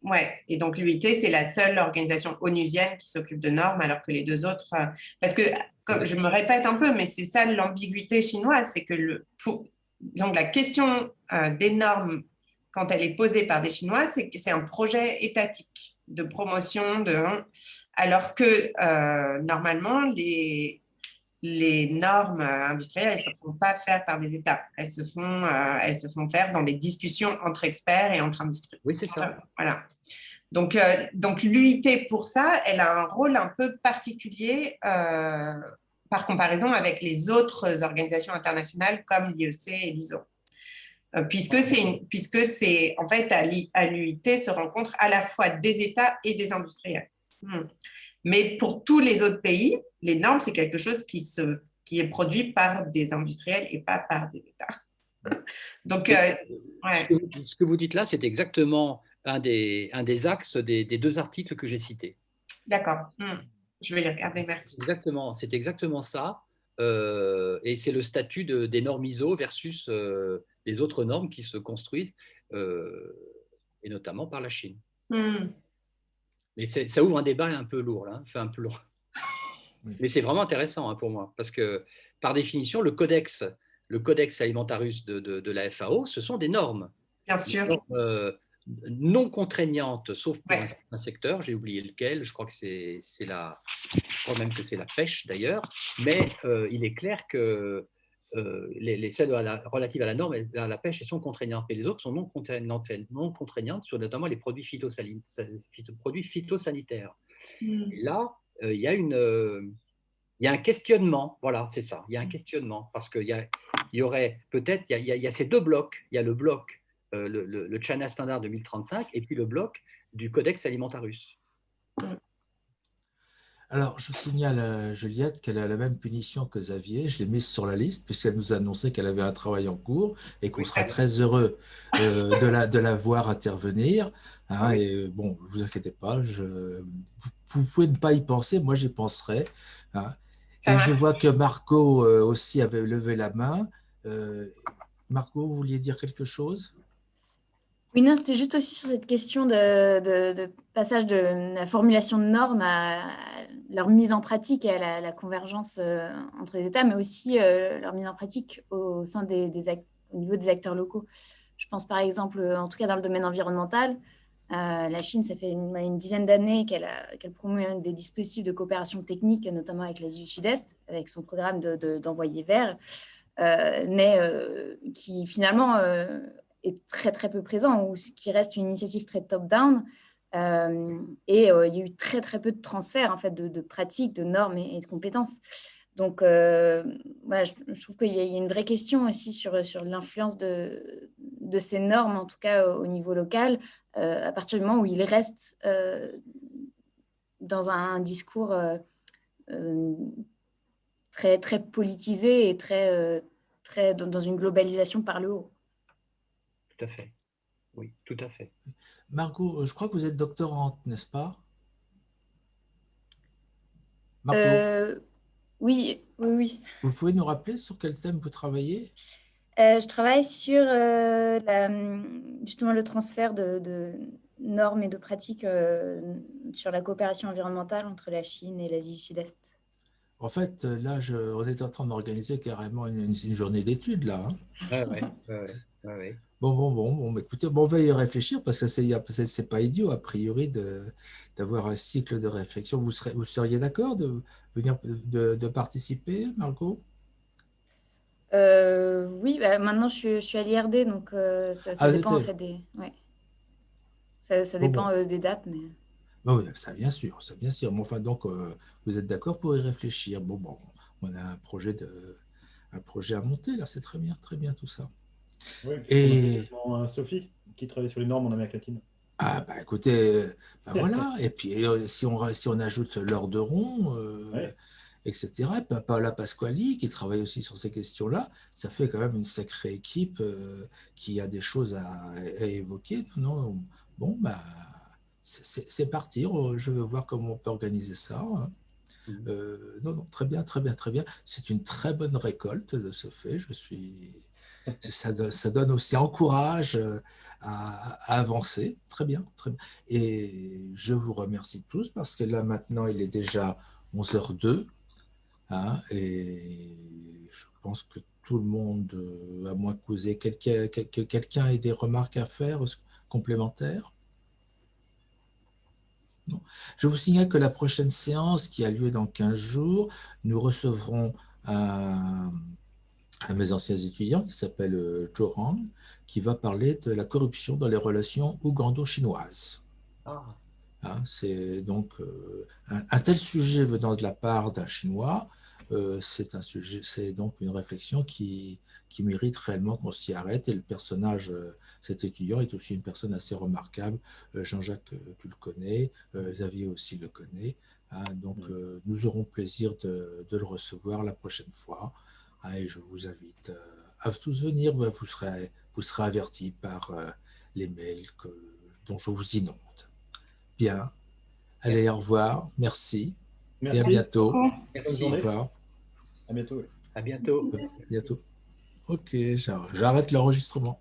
ouais. Et donc l'UIT, c'est la seule organisation onusienne qui s'occupe de normes, alors que les deux autres, parce que comme je me répète un peu, mais c'est ça l'ambiguïté chinoise, c'est que donc la question des normes, quand elle est posée par des Chinois, c'est que c'est un projet étatique de promotion alors que normalement les normes industrielles, elles ne se font pas faire par des États. Elles se font faire dans des discussions entre experts et entre industries. Oui, c'est ça. Voilà. Donc l'UIT, pour ça, elle a un rôle un peu particulier par comparaison avec les autres organisations internationales comme l'IEC et l'ISO. Puisque c'est en fait à l'UIT se rencontrent à la fois des États et des industriels. Mais pour tous les autres pays, les normes, c'est quelque chose qui est produit par des industriels et pas par des États. Donc, ouais. Ce que vous dites là, c'est exactement un des axes des deux articles que j'ai cités. D'accord. Je vais les regarder, merci. C'est exactement ça. Et c'est le statut des normes ISO versus les autres normes qui se construisent, et notamment par la Chine. Mais ça ouvre un débat un peu lourd, là, un peu lourd. Oui. Mais c'est vraiment intéressant pour moi, parce que par définition, le codex alimentarius de la FAO, ce sont des normes. Bien sûr. Des normes, non contraignantes, sauf pour un secteur, j'ai oublié lequel, je crois même que c'est la pêche d'ailleurs, mais il est clair que celles relatives à la norme, à la pêche, elles sont contraignantes, mais les autres sont non contraignantes sur notamment les produits phytosanitaires. Et là, il y a un questionnement, voilà, c'est ça, il y a un questionnement, parce qu'il y aurait peut-être, il y a ces deux blocs, il y a le bloc, le China Standard 2035, et puis le bloc du Codex Alimentarius. Alors, je signale à Juliette qu'elle a la même punition que Xavier. Je l'ai mise sur la liste puisqu'elle nous a annoncé qu'elle avait un travail en cours et qu'on serait très heureux de la voir intervenir. Hein, et bon, ne vous inquiétez pas, vous pouvez ne pas y penser, moi j'y penserai. Hein. Et je vois que Marco aussi avait levé la main. Marco, vous vouliez dire quelque chose ? Oui, non, c'était juste aussi sur cette question de passage de la formulation de normes à leur mise en pratique et à la convergence entre les États, mais aussi leur mise en pratique au sein au niveau des acteurs locaux. Je pense par exemple, en tout cas dans le domaine environnemental, la Chine, ça fait une dizaine d'années qu'elle promeut des dispositifs de coopération technique, notamment avec l'Asie du Sud-Est, avec son programme d'envoyés verts, mais qui finalement est très très peu présent, ou qui reste une initiative très top-down. Et il y a eu très très peu de transferts en fait, de pratiques, de normes et de compétences. Donc, voilà, je trouve qu'il y a une vraie question aussi sur l'influence de ces normes, en tout cas au niveau local, à partir du moment où ils restent dans un discours très, très politisé et très dans une globalisation par le haut. Tout à fait. Oui, tout à fait. Margot, je crois que vous êtes doctorante, n'est-ce pas? Margot Oui. Vous pouvez nous rappeler sur quel thème vous travaillez? Je travaille sur justement le transfert de normes et de pratiques sur la coopération environnementale entre la Chine et l'Asie du Sud-Est. En fait, là, on est en train d'organiser carrément une journée d'études, là. Hein. Ouais. Bon, écoutez, bon, on va y réfléchir parce que c'est pas idiot, a priori, d'avoir un cycle de réflexion. Vous seriez d'accord de venir de participer, Margot? Oui, bah, maintenant je suis à l'IRD, donc ça Ah, vous dépend en êtes, fait des. Ouais. Ça bon, dépend des dates, mais. oui, ça bien sûr. Mais enfin, donc, vous êtes d'accord pour y réfléchir. Bon, on a un projet à monter, là, c'est très bien tout ça. Oui, parce qu'on a Et, également Sophie qui travaille sur les normes en Amérique latine. ah, bah écoutez, bah voilà. Et puis, si on ajoute l'heure de rond, Ouais. etc., Paola Pasquali, qui travaille aussi sur ces questions-là, ça fait quand même une sacrée équipe qui a des choses à évoquer. Non, bon, bah, c'est parti. Je veux voir comment on peut organiser ça, hein. Non, très bien, très bien, très bien. C'est une très bonne récolte de ce fait. Ça donne aussi encourage à avancer. Très bien, très bien. Et je vous remercie tous parce que là maintenant il est déjà 11h02, hein, et je pense que tout le monde, à moins que vous ayez quelqu'un ait des remarques à faire complémentaires. Non. Je vous signale que la prochaine séance qui a lieu dans 15 jours, nous recevrons un mes anciens étudiants qui s'appelle Joran, qui va parler de la corruption dans les relations ougando-chinoises. Ah, Hein, c'est donc un tel sujet venant de la part d'un Chinois, c'est donc une réflexion qui mérite réellement qu'on s'y arrête. Et le personnage, cet étudiant, est aussi une personne assez remarquable. Jean-Jacques, tu le connais, Xavier aussi le connaît. Hein, donc, nous aurons plaisir de le recevoir la prochaine fois. Hein, et je vous invite à tous venir. Vous serez avertis par les mails dont je vous inonde. Bien. Allez, au revoir. Merci. Et à Merci. bientôt. Bonne merci. Au journée. revoir. À bientôt. À bientôt. À bientôt. Ok, j'arrête l'enregistrement.